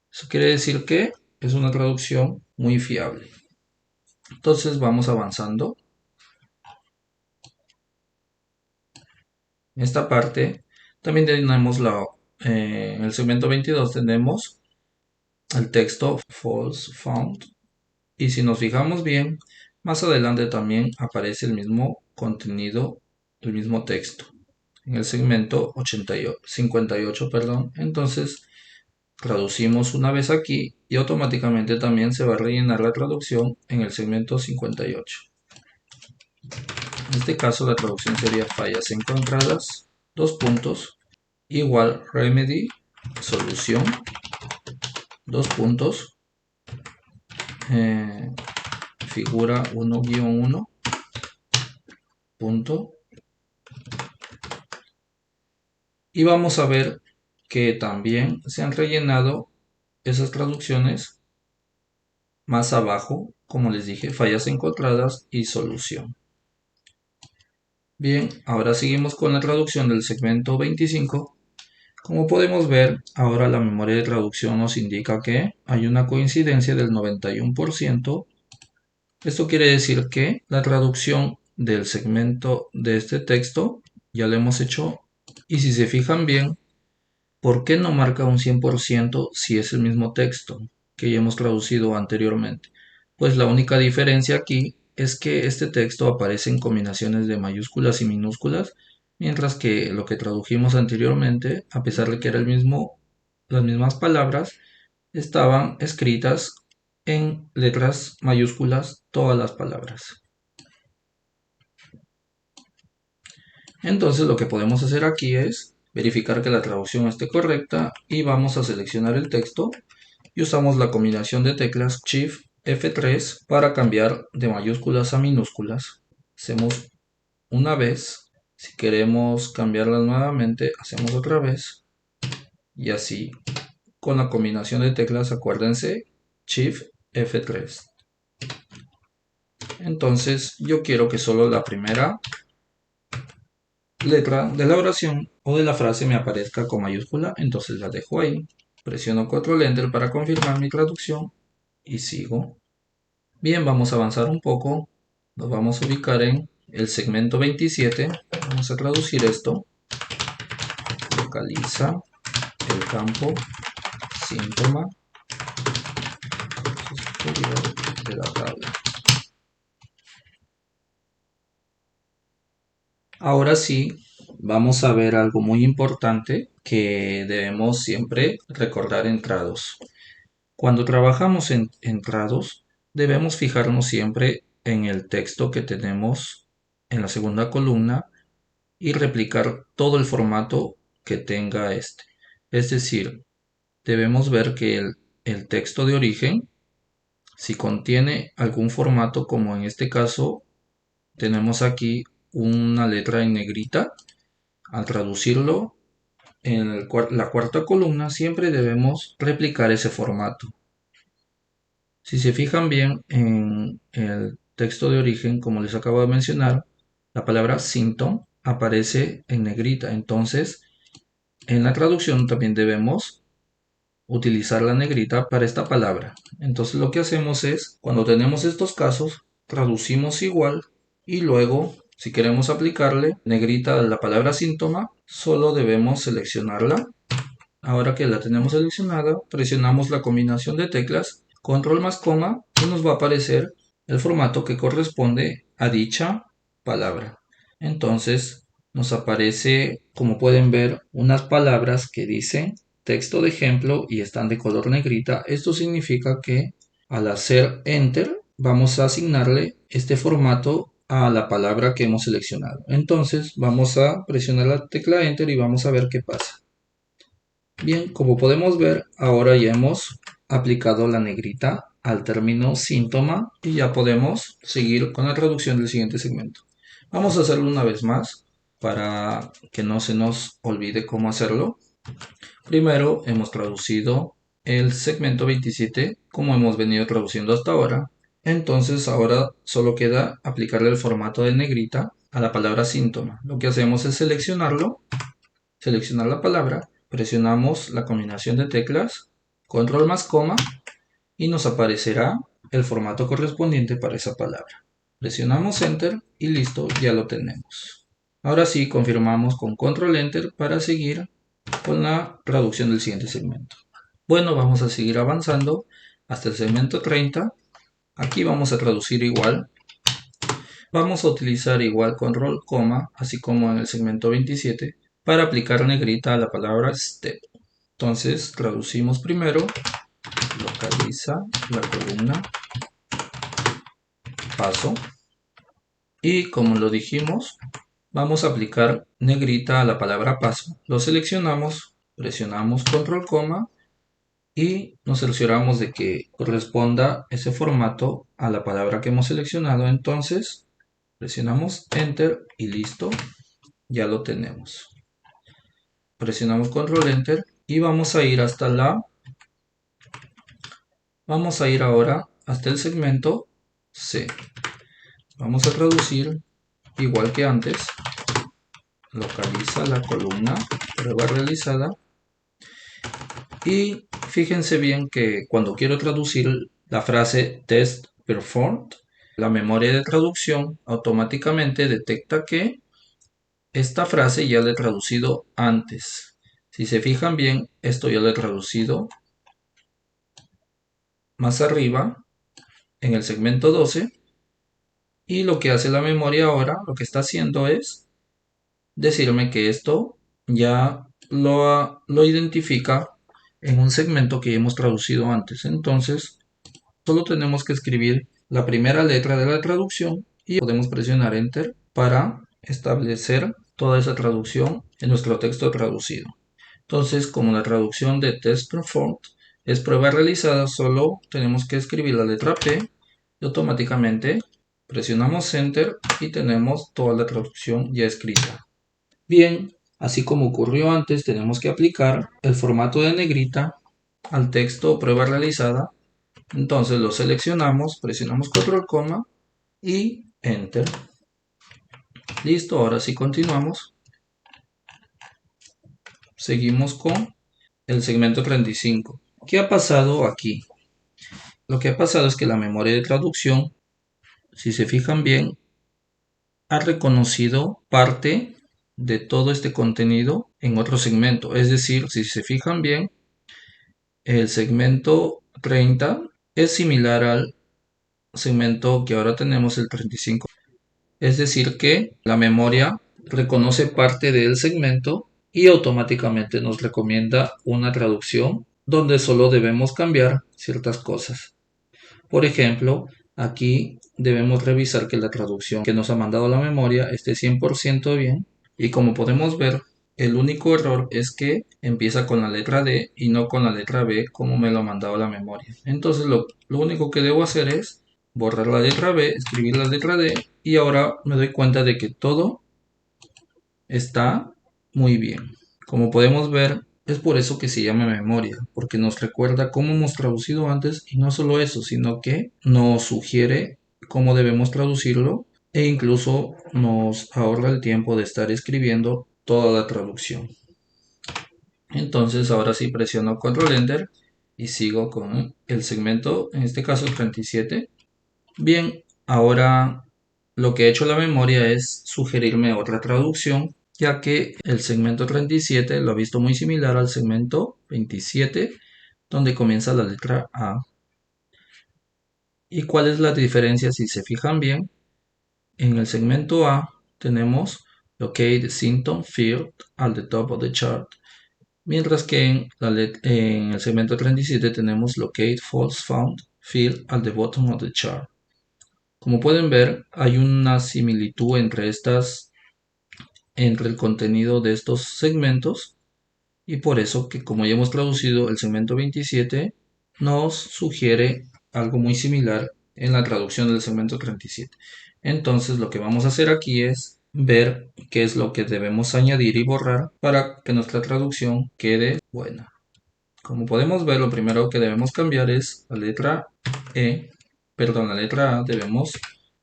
Eso quiere decir que es una traducción muy fiable. Entonces vamos avanzando. En esta parte también tenemos en el segmento 22 tenemos el texto false found, y si nos fijamos bien, más adelante también aparece el mismo contenido, el mismo texto en el segmento 58, perdón. Entonces traducimos una vez aquí y automáticamente también se va a rellenar la traducción en el segmento 58. En este caso la traducción sería fallas encontradas, dos puntos, igual remedy, solución, dos puntos, figura 1-1, punto. Y vamos a ver que también se han rellenado esas traducciones más abajo, como les dije, fallas encontradas y solución. Bien, ahora seguimos con la traducción del segmento 25. Como podemos ver, ahora la memoria de traducción nos indica que hay una coincidencia del 91%. Esto quiere decir que la traducción del segmento de este texto ya la hemos hecho, y si se fijan bien, ¿por qué no marca un 100% si es el mismo texto que ya hemos traducido anteriormente? Pues la única diferencia aquí es que este texto aparece en combinaciones de mayúsculas y minúsculas, mientras que lo que tradujimos anteriormente, a pesar de que era las mismas palabras, estaban escritas en letras mayúsculas todas las palabras. Entonces lo que podemos hacer aquí es verificar que la traducción esté correcta y vamos a seleccionar el texto y usamos la combinación de teclas Shift F3 para cambiar de mayúsculas a minúsculas. Hacemos una vez. Si queremos cambiarlas nuevamente, hacemos otra vez. Y así, con la combinación de teclas, acuérdense, Shift F3. Entonces, yo quiero que solo la primera letra de la oración o de la frase me aparezca con mayúscula, entonces la dejo ahí. Presiono Control Enter para confirmar mi traducción y sigo. Bien, vamos a avanzar un poco. Nos vamos a ubicar en el segmento 27. Vamos a traducir esto. Localiza el campo síntoma superior de la tabla. Ahora sí, vamos a ver algo muy importante que debemos siempre recordar en Trados. Cuando trabajamos en Trados, debemos fijarnos siempre en el texto que tenemos en la segunda columna y replicar todo el formato que tenga este. Es decir, debemos ver que el texto de origen, si contiene algún formato, como en este caso tenemos aquí una letra en negrita, al traducirlo en la cuarta columna siempre debemos replicar ese formato. Si se fijan bien en el texto de origen, como les acabo de mencionar, la palabra symptom aparece en negrita. Entonces, en la traducción también debemos utilizar la negrita para esta palabra. Entonces, lo que hacemos es, cuando tenemos estos casos, traducimos igual y luego, si queremos aplicarle negrita a la palabra síntoma, solo debemos seleccionarla Ahora que la tenemos seleccionada, presionamos la combinación de teclas control más coma y nos va a aparecer el formato que corresponde a dicha palabra. Entonces nos aparece, como pueden ver, unas palabras que dicen texto de ejemplo y están de color negrita. Esto significa que al hacer enter vamos a asignarle este formato a la palabra que hemos seleccionado. Entonces vamos a presionar la tecla enter y vamos a ver qué pasa. Bien, como podemos ver, ahora ya hemos aplicado la negrita al término síntoma y ya podemos seguir con la traducción del siguiente segmento. Vamos a hacerlo una vez más para que no se nos olvide cómo hacerlo. Primero hemos traducido el segmento 27 como hemos venido traduciendo hasta ahora. Entonces ahora solo queda aplicarle el formato de negrita a la palabra síntoma. Lo que hacemos es seleccionarlo, seleccionar la palabra, presionamos la combinación de teclas, control más coma y nos aparecerá el formato correspondiente para esa palabra. Presionamos enter y listo, ya lo tenemos. Ahora sí, confirmamos con control enter para seguir con la traducción del siguiente segmento. Bueno, vamos a seguir avanzando hasta el segmento 30. Aquí vamos a traducir igual. Vamos a utilizar igual control coma, así como en el segmento 27, para aplicar negrita a la palabra step. Entonces traducimos primero, localiza la columna, paso. Y como lo dijimos, vamos a aplicar negrita a la palabra paso. Lo seleccionamos, presionamos control coma y nos cercioramos de que corresponda ese formato a la palabra que hemos seleccionado. Entonces presionamos enter y listo, ya lo tenemos. Presionamos control enter y vamos a ir vamos a ir ahora hasta el segmento C. Vamos a traducir igual que antes. Localiza la columna, prueba realizada. Y fíjense bien que cuando quiero traducir la frase test performed, la memoria de traducción automáticamente detecta que esta frase ya la he traducido antes. Si se fijan bien, esto ya lo he traducido más arriba en el segmento 12. Y lo que hace la memoria ahora, lo que está haciendo es decirme que esto ya lo identifica en un segmento que hemos traducido antes. Entonces, solo tenemos que escribir la primera letra de la traducción y podemos presionar Enter para establecer toda esa traducción en nuestro texto traducido. Entonces, como la traducción de Test Performed es prueba realizada, solo tenemos que escribir la letra P y automáticamente presionamos Enter y tenemos toda la traducción ya escrita. Bien, así como ocurrió antes, tenemos que aplicar el formato de negrita al texto prueba realizada. Entonces lo seleccionamos, presionamos control coma y enter. Listo, ahora sí continuamos. Seguimos con el segmento 35. ¿Qué ha pasado aquí? Lo que ha pasado es que la memoria de traducción, si se fijan bien, ha reconocido parte de todo este contenido en otro segmento. Es decir, si se fijan bien, el segmento 30 es similar al segmento que ahora tenemos, el 35. Es decir que la memoria reconoce parte del segmento y automáticamente nos recomienda una traducción donde solo debemos cambiar ciertas cosas. Por ejemplo, aquí debemos revisar que la traducción que nos ha mandado la memoria esté 100% bien. Y como podemos ver, el único error es que empieza con la letra D y no con la letra B como me lo ha mandado la memoria. Entonces lo único que debo hacer es borrar la letra B, escribir la letra D y ahora me doy cuenta de que todo está muy bien. Como podemos ver, es por eso que se llama memoria, porque nos recuerda cómo hemos traducido antes y no solo eso, sino que nos sugiere cómo debemos traducirlo e incluso nos ahorra el tiempo de estar escribiendo toda la traducción. Entonces ahora sí presiono control enter y sigo con el segmento, en este caso 37. Bien, ahora lo que ha hecho la memoria es sugerirme otra traducción ya que el segmento 37 lo ha visto muy similar al segmento 27, donde comienza la letra A. ¿Y cuál es la diferencia? Si se fijan bien, en el segmento A tenemos Locate Symptom Field at the top of the chart, mientras que en el segmento 37 tenemos Locate False Found Field at the bottom of the chart. Como pueden ver, hay una similitud entre el contenido de estos segmentos, y por eso que, como ya hemos traducido el segmento 27, nos sugiere algo muy similar en la traducción del segmento 37. Entonces lo que vamos a hacer aquí es ver qué es lo que debemos añadir y borrar para que nuestra traducción quede buena. Como podemos ver, lo primero que debemos cambiar es la letra la letra A. Debemos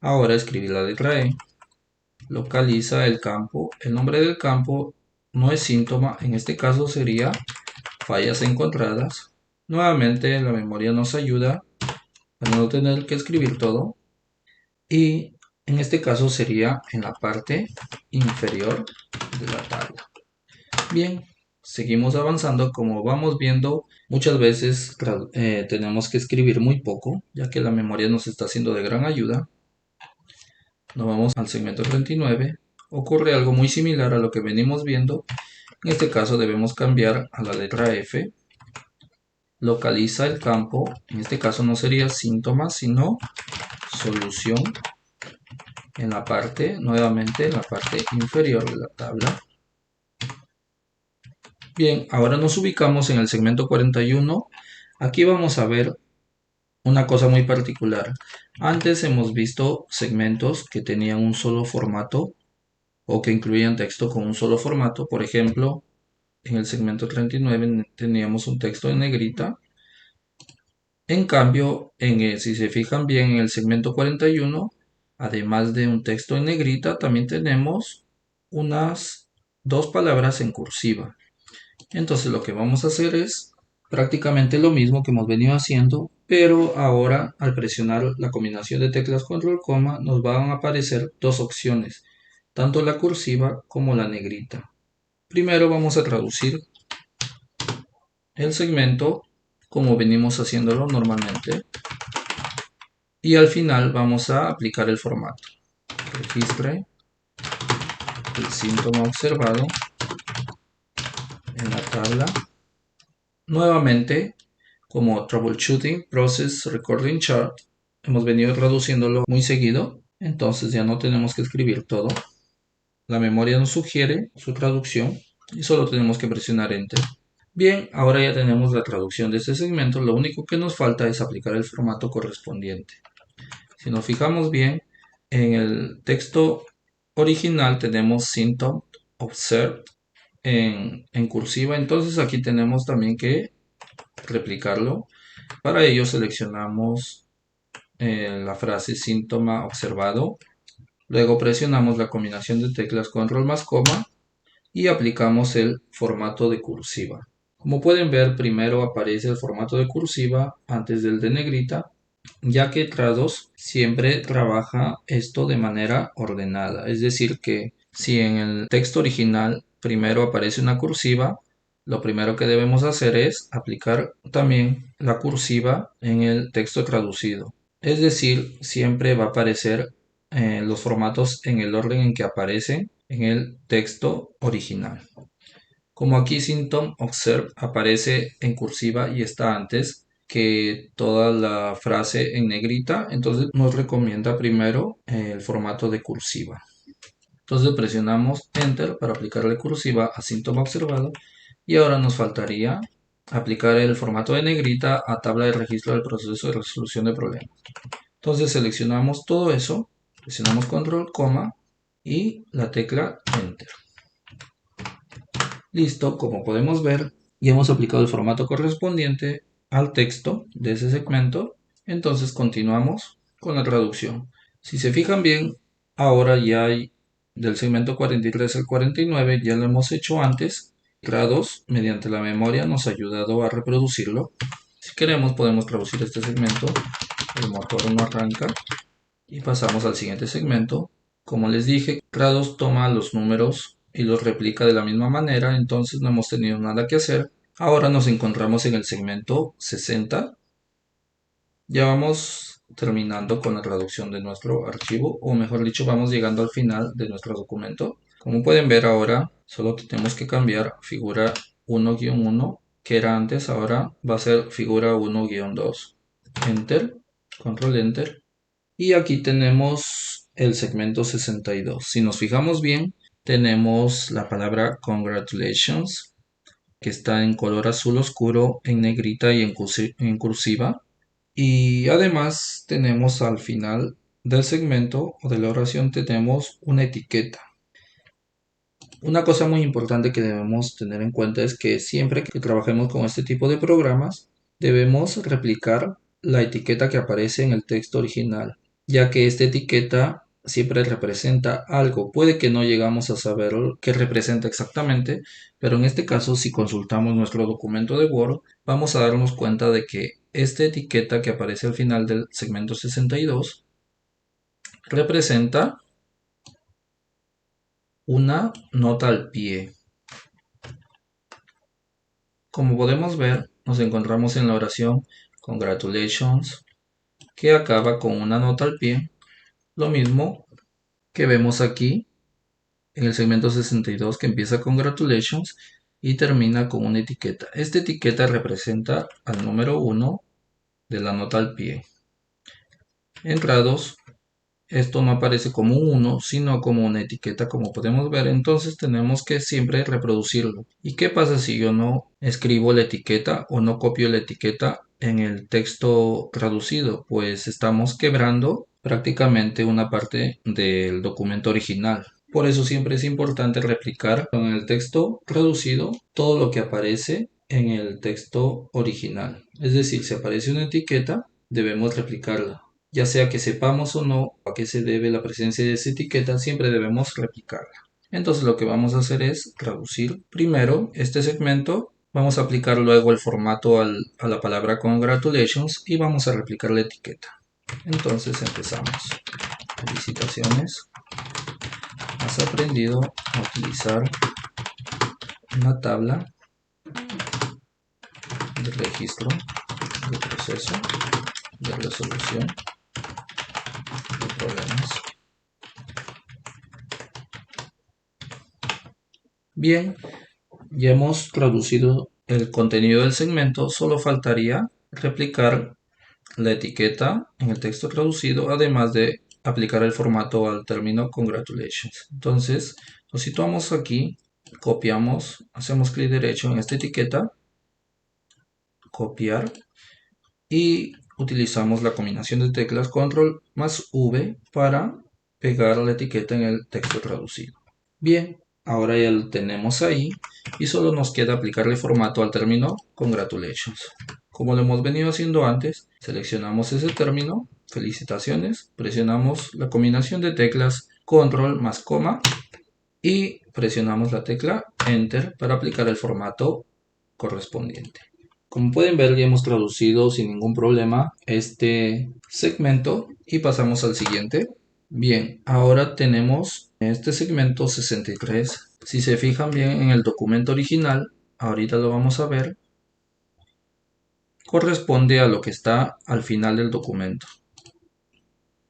ahora escribir la letra E. Localiza el campo. El nombre del campo no es síntoma, en este caso sería fallas encontradas. Nuevamente la memoria nos ayuda a no tener que escribir todo, y en este caso sería en la parte inferior de la tabla. Bien, seguimos avanzando. Como vamos viendo, muchas veces tenemos que escribir muy poco, ya que la memoria nos está siendo de gran ayuda. Nos vamos al segmento 39. Ocurre algo muy similar a lo que venimos viendo. En este caso debemos cambiar a la letra F. Localiza el campo. En este caso no sería síntomas, sino solución. Nuevamente en la parte inferior de la tabla. Bien, ahora nos ubicamos en el segmento 41. Aquí vamos a ver una cosa muy particular. Antes hemos visto segmentos que tenían un solo formato o que incluían texto con un solo formato. Por ejemplo, en el segmento 39 teníamos un texto en negrita. En cambio, si se fijan bien, en el segmento 41, además de un texto en negrita, también tenemos unas dos palabras en cursiva. Entonces lo que vamos a hacer es prácticamente lo mismo que hemos venido haciendo, pero ahora al presionar la combinación de teclas control coma nos van a aparecer dos opciones, tanto la cursiva como la negrita. Primero vamos a traducir el segmento como venimos haciéndolo normalmente, y al final vamos a aplicar el formato. Registre el síntoma observado en la tabla. Nuevamente, como Troubleshooting Process Recording Chart, hemos venido traduciéndolo muy seguido, entonces ya no tenemos que escribir todo. La memoria nos sugiere su traducción y solo tenemos que presionar Enter. Bien, ahora ya tenemos la traducción de este segmento. Lo único que nos falta es aplicar el formato correspondiente. Si nos fijamos bien, en el texto original tenemos Symptom Observed en cursiva, entonces aquí tenemos también que replicarlo. Para ello seleccionamos la frase síntoma observado, luego presionamos la combinación de teclas control más coma y aplicamos el formato de cursiva. Como pueden ver, primero aparece el formato de cursiva antes del de negrita, ya que Trados siempre trabaja esto de manera ordenada. Es decir que si en el texto original primero aparece una cursiva, lo primero que debemos hacer es aplicar también la cursiva en el texto traducido. Es decir, siempre va a aparecer los formatos en el orden en que aparecen en el texto original. Como aquí Symptom Observe aparece en cursiva y está antes que toda la frase en negrita, entonces nos recomienda primero el formato de cursiva. Entonces presionamos Enter para aplicarle cursiva a síntoma observado, y ahora nos faltaría aplicar el formato de negrita a tabla de registro del proceso de resolución de problemas. Entonces seleccionamos todo eso, presionamos control, coma y la tecla Enter. Listo, como podemos ver, ya hemos aplicado el formato correspondiente al texto de ese segmento. Entonces continuamos con la traducción. Si se fijan bien, ahora ya hay del segmento 43 al 49, ya lo hemos hecho antes. Trados, mediante la memoria, nos ha ayudado a reproducirlo. Si queremos, podemos traducir este segmento. El motor no arranca. Y pasamos al siguiente segmento. Como les dije, Trados toma los números y los replica de la misma manera, entonces no hemos tenido nada que hacer. Ahora nos encontramos en el segmento 60. Ya vamos terminando con la traducción de nuestro archivo, o mejor dicho, vamos llegando al final de nuestro documento. Como pueden ver ahora, solo tenemos que cambiar figura 1-1, que era antes, ahora va a ser figura 1-2. Enter, control enter. Y aquí tenemos el segmento 62. Si nos fijamos bien, tenemos la palabra congratulations, que está en color azul oscuro, en negrita y en cursiva. Y además tenemos al final del segmento o de la oración tenemos una etiqueta. Una cosa muy importante que debemos tener en cuenta es que siempre que trabajemos con este tipo de programas, debemos replicar la etiqueta que aparece en el texto original, ya que esta etiqueta siempre representa algo. Puede que no llegamos a saber qué representa exactamente, pero en este caso, si consultamos nuestro documento de Word, vamos a darnos cuenta de que esta etiqueta que aparece al final del segmento 62 representa una nota al pie. Como podemos ver, nos encontramos en la oración Congratulations, que acaba con una nota al pie, lo mismo que vemos aquí en el segmento 62, que empieza Congratulations y termina con una etiqueta. Esta etiqueta representa al número 1 de la nota al pie. Entrados, esto no aparece como un 1, sino como una etiqueta, como podemos ver, entonces tenemos que siempre reproducirlo. ¿Y qué pasa si yo no escribo la etiqueta o no copio la etiqueta en el texto traducido? Pues estamos quebrando prácticamente una parte del documento original. Por eso siempre es importante replicar en el texto traducido todo lo que aparece en el texto original. Es decir, si aparece una etiqueta, debemos replicarla. Ya sea que sepamos o no a qué se debe la presencia de esa etiqueta, siempre debemos replicarla. Entonces lo que vamos a hacer es traducir primero este segmento, vamos a aplicar luego el formato a la palabra congratulations y vamos a replicar la etiqueta. Entonces empezamos. Felicitaciones. Has aprendido a utilizar una tabla de registro de proceso de resolución de problemas. Bien, ya hemos traducido el contenido del segmento, solo faltaría replicar la etiqueta en el texto traducido, además de aplicar el formato al término congratulations. Entonces, nos situamos aquí, copiamos, hacemos clic derecho en esta etiqueta, copiar, y utilizamos la combinación de teclas control más V para pegar la etiqueta en el texto traducido. Bien, ahora ya lo tenemos ahí y solo nos queda aplicarle formato al término congratulations. Como lo hemos venido haciendo antes, seleccionamos ese término, felicitaciones, presionamos la combinación de teclas control más coma y presionamos la tecla enter para aplicar el formato correspondiente. Como pueden ver, ya hemos traducido sin ningún problema este segmento y pasamos al siguiente. Bien, ahora tenemos este segmento 63. Si se fijan bien en el documento original, ahorita lo vamos a ver, corresponde a lo que está al final del documento.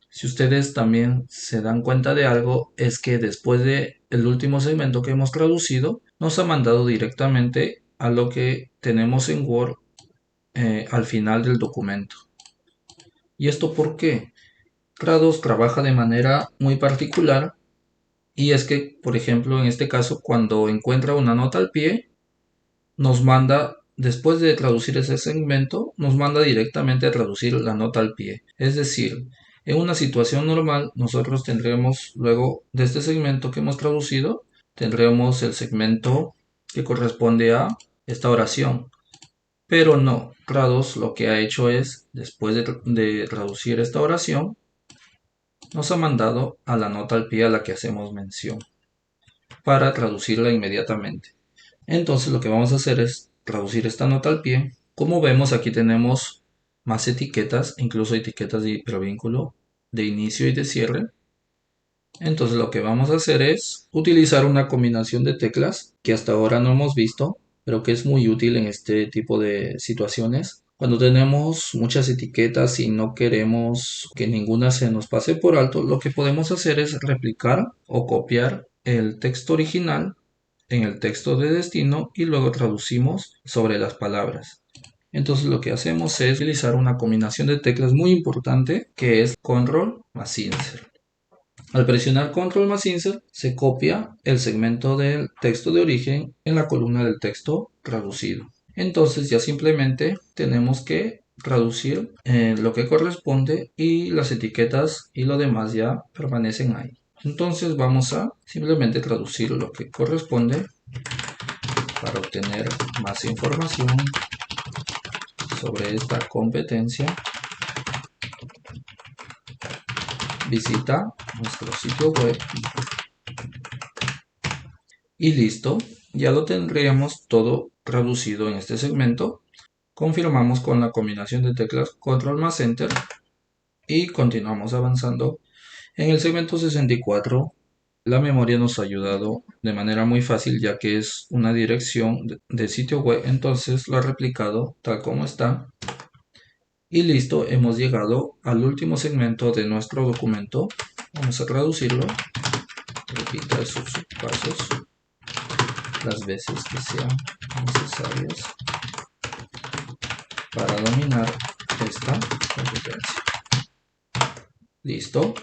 Si ustedes también se dan cuenta de algo, es que después del último segmento que hemos traducido, nos ha mandado directamente a lo que tenemos en Word al final del documento. ¿Y esto por qué? Trados trabaja de manera muy particular y es que, por ejemplo, en este caso, cuando encuentra una nota al pie, nos manda, después de traducir ese segmento, nos manda directamente a traducir la nota al pie. Es decir, en una situación normal, nosotros tendremos luego de este segmento que hemos traducido, tendremos el segmento que corresponde a esta oración. Pero no, Trados lo que ha hecho es, después de traducir esta oración, nos ha mandado a la nota al pie a la que hacemos mención para traducirla inmediatamente. Entonces lo que vamos a hacer es traducir esta nota al pie. Como vemos, aquí tenemos más etiquetas, incluso etiquetas de hipervínculo de inicio y de cierre. Entonces lo que vamos a hacer es utilizar una combinación de teclas que hasta ahora no hemos visto, pero que es muy útil en este tipo de situaciones. Cuando tenemos muchas etiquetas y no queremos que ninguna se nos pase por alto, lo que podemos hacer es replicar o copiar el texto original en el texto de destino y luego traducimos sobre las palabras. Entonces lo que hacemos es utilizar una combinación de teclas muy importante que es Control más Insert. Al presionar Control más Insert se copia el segmento del texto de origen en la columna del texto traducido. Entonces ya simplemente tenemos que traducir lo que corresponde y las etiquetas y lo demás ya permanecen ahí. Entonces vamos a simplemente traducir lo que corresponde para obtener más información sobre esta competencia. Visita nuestro sitio web y listo, ya lo tendríamos todo traducido en este segmento. Confirmamos con la combinación de teclas Control más Enter y continuamos avanzando. En el segmento 64 la memoria nos ha ayudado de manera muy fácil ya que es una dirección de sitio web, entonces lo ha replicado tal como está. Y listo, hemos llegado al último segmento de nuestro documento. Vamos a traducirlo. Repita esos pasos las veces que sean necesarias para dominar esta competencia. Listo.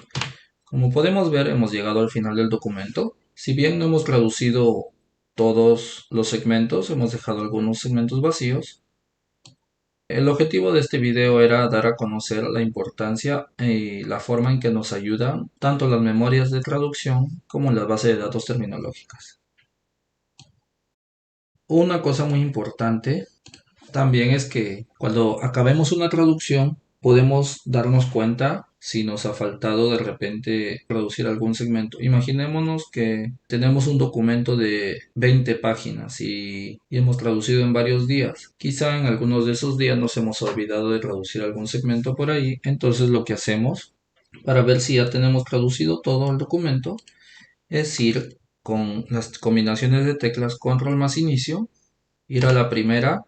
Como podemos ver, hemos llegado al final del documento. Si bien no hemos traducido todos los segmentos, hemos dejado algunos segmentos vacíos. El objetivo de este video era dar a conocer la importancia y la forma en que nos ayudan tanto las memorias de traducción como las bases de datos terminológicas. Una cosa muy importante también es que cuando acabemos una traducción podemos darnos cuenta si nos ha faltado de repente traducir algún segmento. Imaginémonos que tenemos un documento de 20 páginas y hemos traducido en varios días. Quizá en algunos de esos días nos hemos olvidado de traducir algún segmento por ahí. Entonces lo que hacemos para ver si ya tenemos traducido todo el documento es ir con las combinaciones de teclas Control más Inicio, ir a la primera,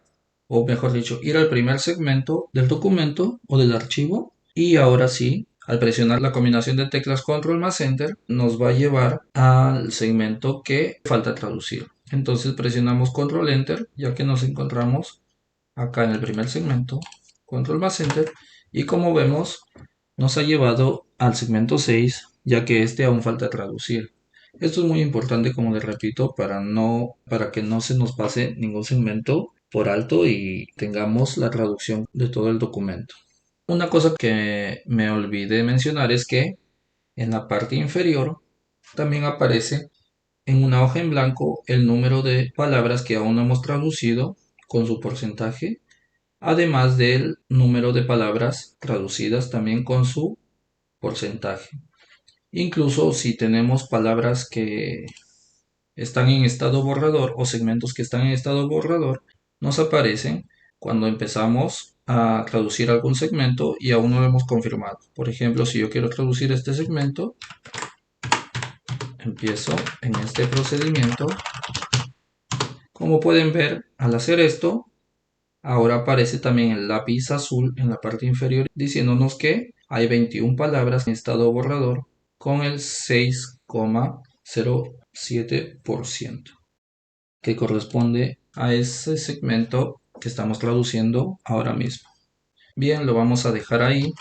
o mejor dicho, ir al primer segmento del documento o del archivo y ahora sí, al presionar la combinación de teclas Control más Enter, nos va a llevar al segmento que falta traducir. Entonces presionamos Control Enter, ya que nos encontramos acá en el primer segmento, Control más Enter, y como vemos, nos ha llevado al segmento 6, ya que este aún falta traducir. Esto es muy importante, como les repito, para que no se nos pase ningún segmento por alto y tengamos la traducción de todo el documento. Una cosa que me olvidé mencionar es que en la parte inferior también aparece en una hoja en blanco el número de palabras que aún no hemos traducido con su porcentaje, además del número de palabras traducidas también con su porcentaje. Incluso si tenemos palabras que están en estado borrador o segmentos que están en estado borrador, nos aparecen cuando empezamos a traducir algún segmento y aún no lo hemos confirmado. Por ejemplo, si yo quiero traducir este segmento, empiezo en este procedimiento. Como pueden ver, al hacer esto, ahora aparece también el lápiz azul en la parte inferior diciéndonos que hay 21 palabras en estado borrador con el 6,07%, que corresponde a ese segmento que estamos traduciendo ahora mismo. Bien, lo vamos a dejar ahí.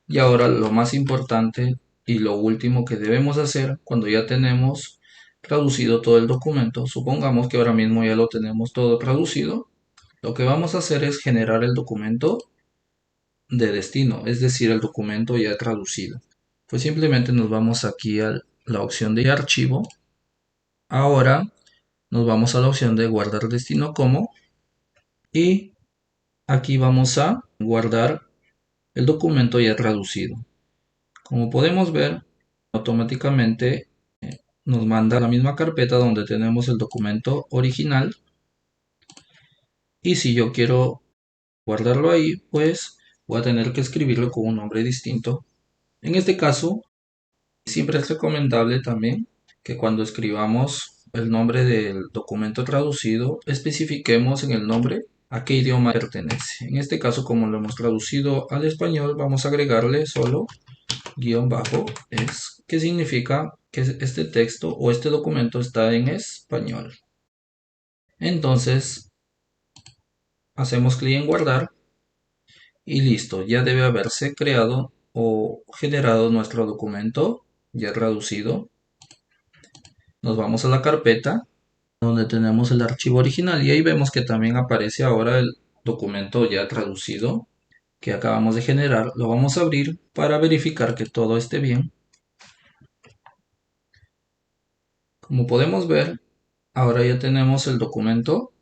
Y ahora lo más importante y lo último que debemos hacer cuando ya tenemos traducido todo el documento, supongamos que ahora mismo ya lo tenemos todo traducido, lo que vamos a hacer es generar el documento de destino, es decir, el documento ya traducido. Pues simplemente nos vamos aquí a la opción de archivo. Ahora nos vamos a la opción de guardar destino como y aquí vamos a guardar el documento ya traducido. Como podemos ver, automáticamente nos manda a la misma carpeta donde tenemos el documento original. Y si yo quiero guardarlo ahí, pues voy a tener que escribirlo con un nombre distinto. En este caso, Siempre es recomendable también que cuando escribamos el nombre del documento traducido, especifiquemos en el nombre a qué idioma pertenece. En este caso, como lo hemos traducido al español, vamos a agregarle solo guión bajo es, que significa que este texto o este documento está en español. Entonces, hacemos clic en guardar y listo, ya debe haberse creado o generado nuestro documento ya traducido. Nos vamos a la carpeta donde tenemos el archivo original y ahí vemos que también aparece ahora el documento ya traducido que acabamos de generar. Lo vamos a abrir para verificar que todo esté bien. Como podemos ver, ahora ya tenemos el documento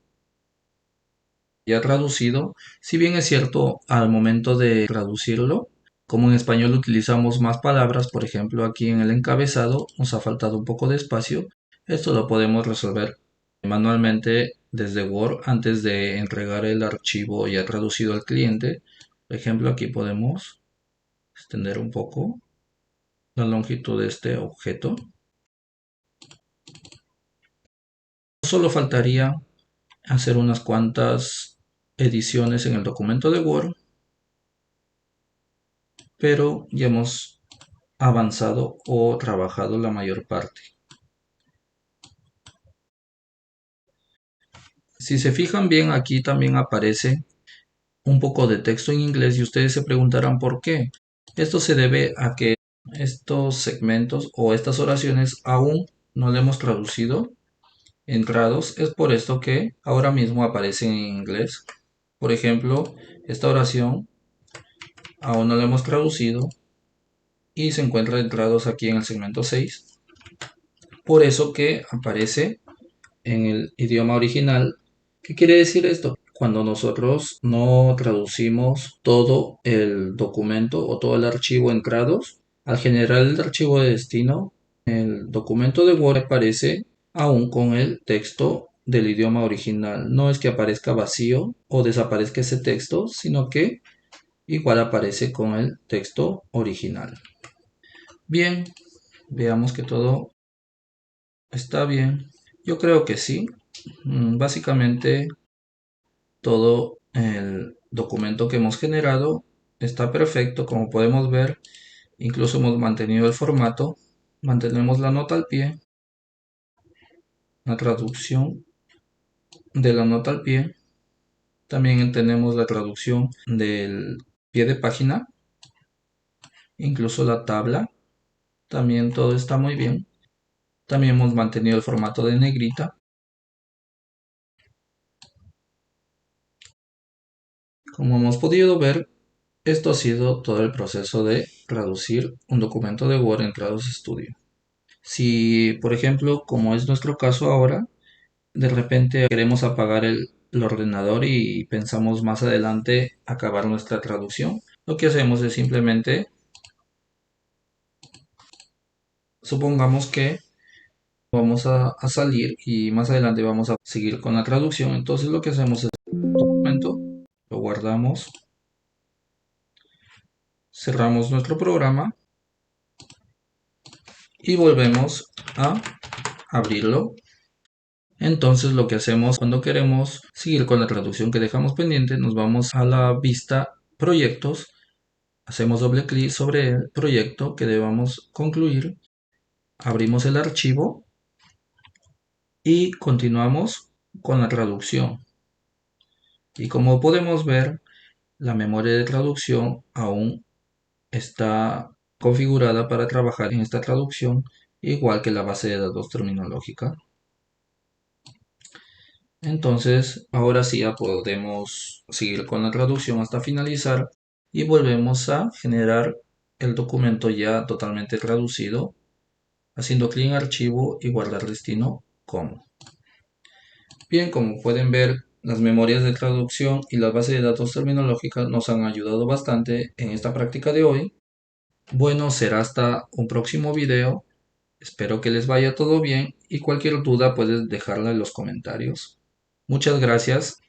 ya traducido. Si bien es cierto, al momento de traducirlo, como en español utilizamos más palabras, por ejemplo aquí en el encabezado nos ha faltado un poco de espacio. Esto lo podemos resolver manualmente desde Word antes de entregar el archivo ya traducido al cliente. Por ejemplo, aquí podemos extender un poco la longitud de este objeto. Solo faltaría hacer unas cuantas ediciones en el documento de Word, pero ya hemos avanzado o trabajado la mayor parte. Si se fijan bien, aquí también aparece un poco de texto en inglés y ustedes se preguntarán por qué. Esto se debe a que estos segmentos o estas oraciones aún no le hemos traducido entrados. Es por esto que ahora mismo aparecen en inglés. Por ejemplo, esta oración aún no la hemos traducido y se encuentra entrados aquí en el segmento 6. Por eso que aparece en el idioma original. ¿Qué quiere decir esto? Cuando nosotros no traducimos todo el documento o todo el archivo entrados, al generar el archivo de destino, el documento de Word aparece aún con el texto del idioma original. No es que aparezca vacío o desaparezca ese texto, sino que igual aparece con el texto original. Bien, veamos que todo está bien. Yo creo que sí. Básicamente todo el documento que hemos generado está perfecto. Como podemos ver, incluso hemos mantenido el formato. Mantenemos la nota al pie, la traducción de la nota al pie. También tenemos la traducción del pie de página, incluso la tabla. También todo está muy bien. También hemos mantenido el formato de negrita. Como hemos podido ver, esto ha sido todo el proceso de traducir un documento de Word en Trados Studio. Si, por ejemplo, como es nuestro caso ahora, de repente queremos apagar el ordenador y pensamos más adelante acabar nuestra traducción, lo que hacemos es simplemente, supongamos que vamos a salir y más adelante vamos a seguir con la traducción, entonces lo que hacemos es un documento, lo guardamos, cerramos nuestro programa y volvemos a abrirlo. Entonces lo que hacemos cuando queremos seguir con la traducción que dejamos pendiente, nos vamos a la vista proyectos, hacemos doble clic sobre el proyecto que debamos concluir, abrimos el archivo y continuamos con la traducción. Y como podemos ver, la memoria de traducción aún está configurada para trabajar en esta traducción, igual que la base de datos terminológica. Entonces, ahora sí ya podemos seguir con la traducción hasta finalizar y volvemos a generar el documento ya totalmente traducido, haciendo clic en archivo y guardar destino como. Bien, como pueden ver, las memorias de traducción y la base de datos terminológica nos han ayudado bastante en esta práctica de hoy. Bueno, será hasta un próximo video. Espero que les vaya todo bien y cualquier duda puedes dejarla en los comentarios. Muchas gracias.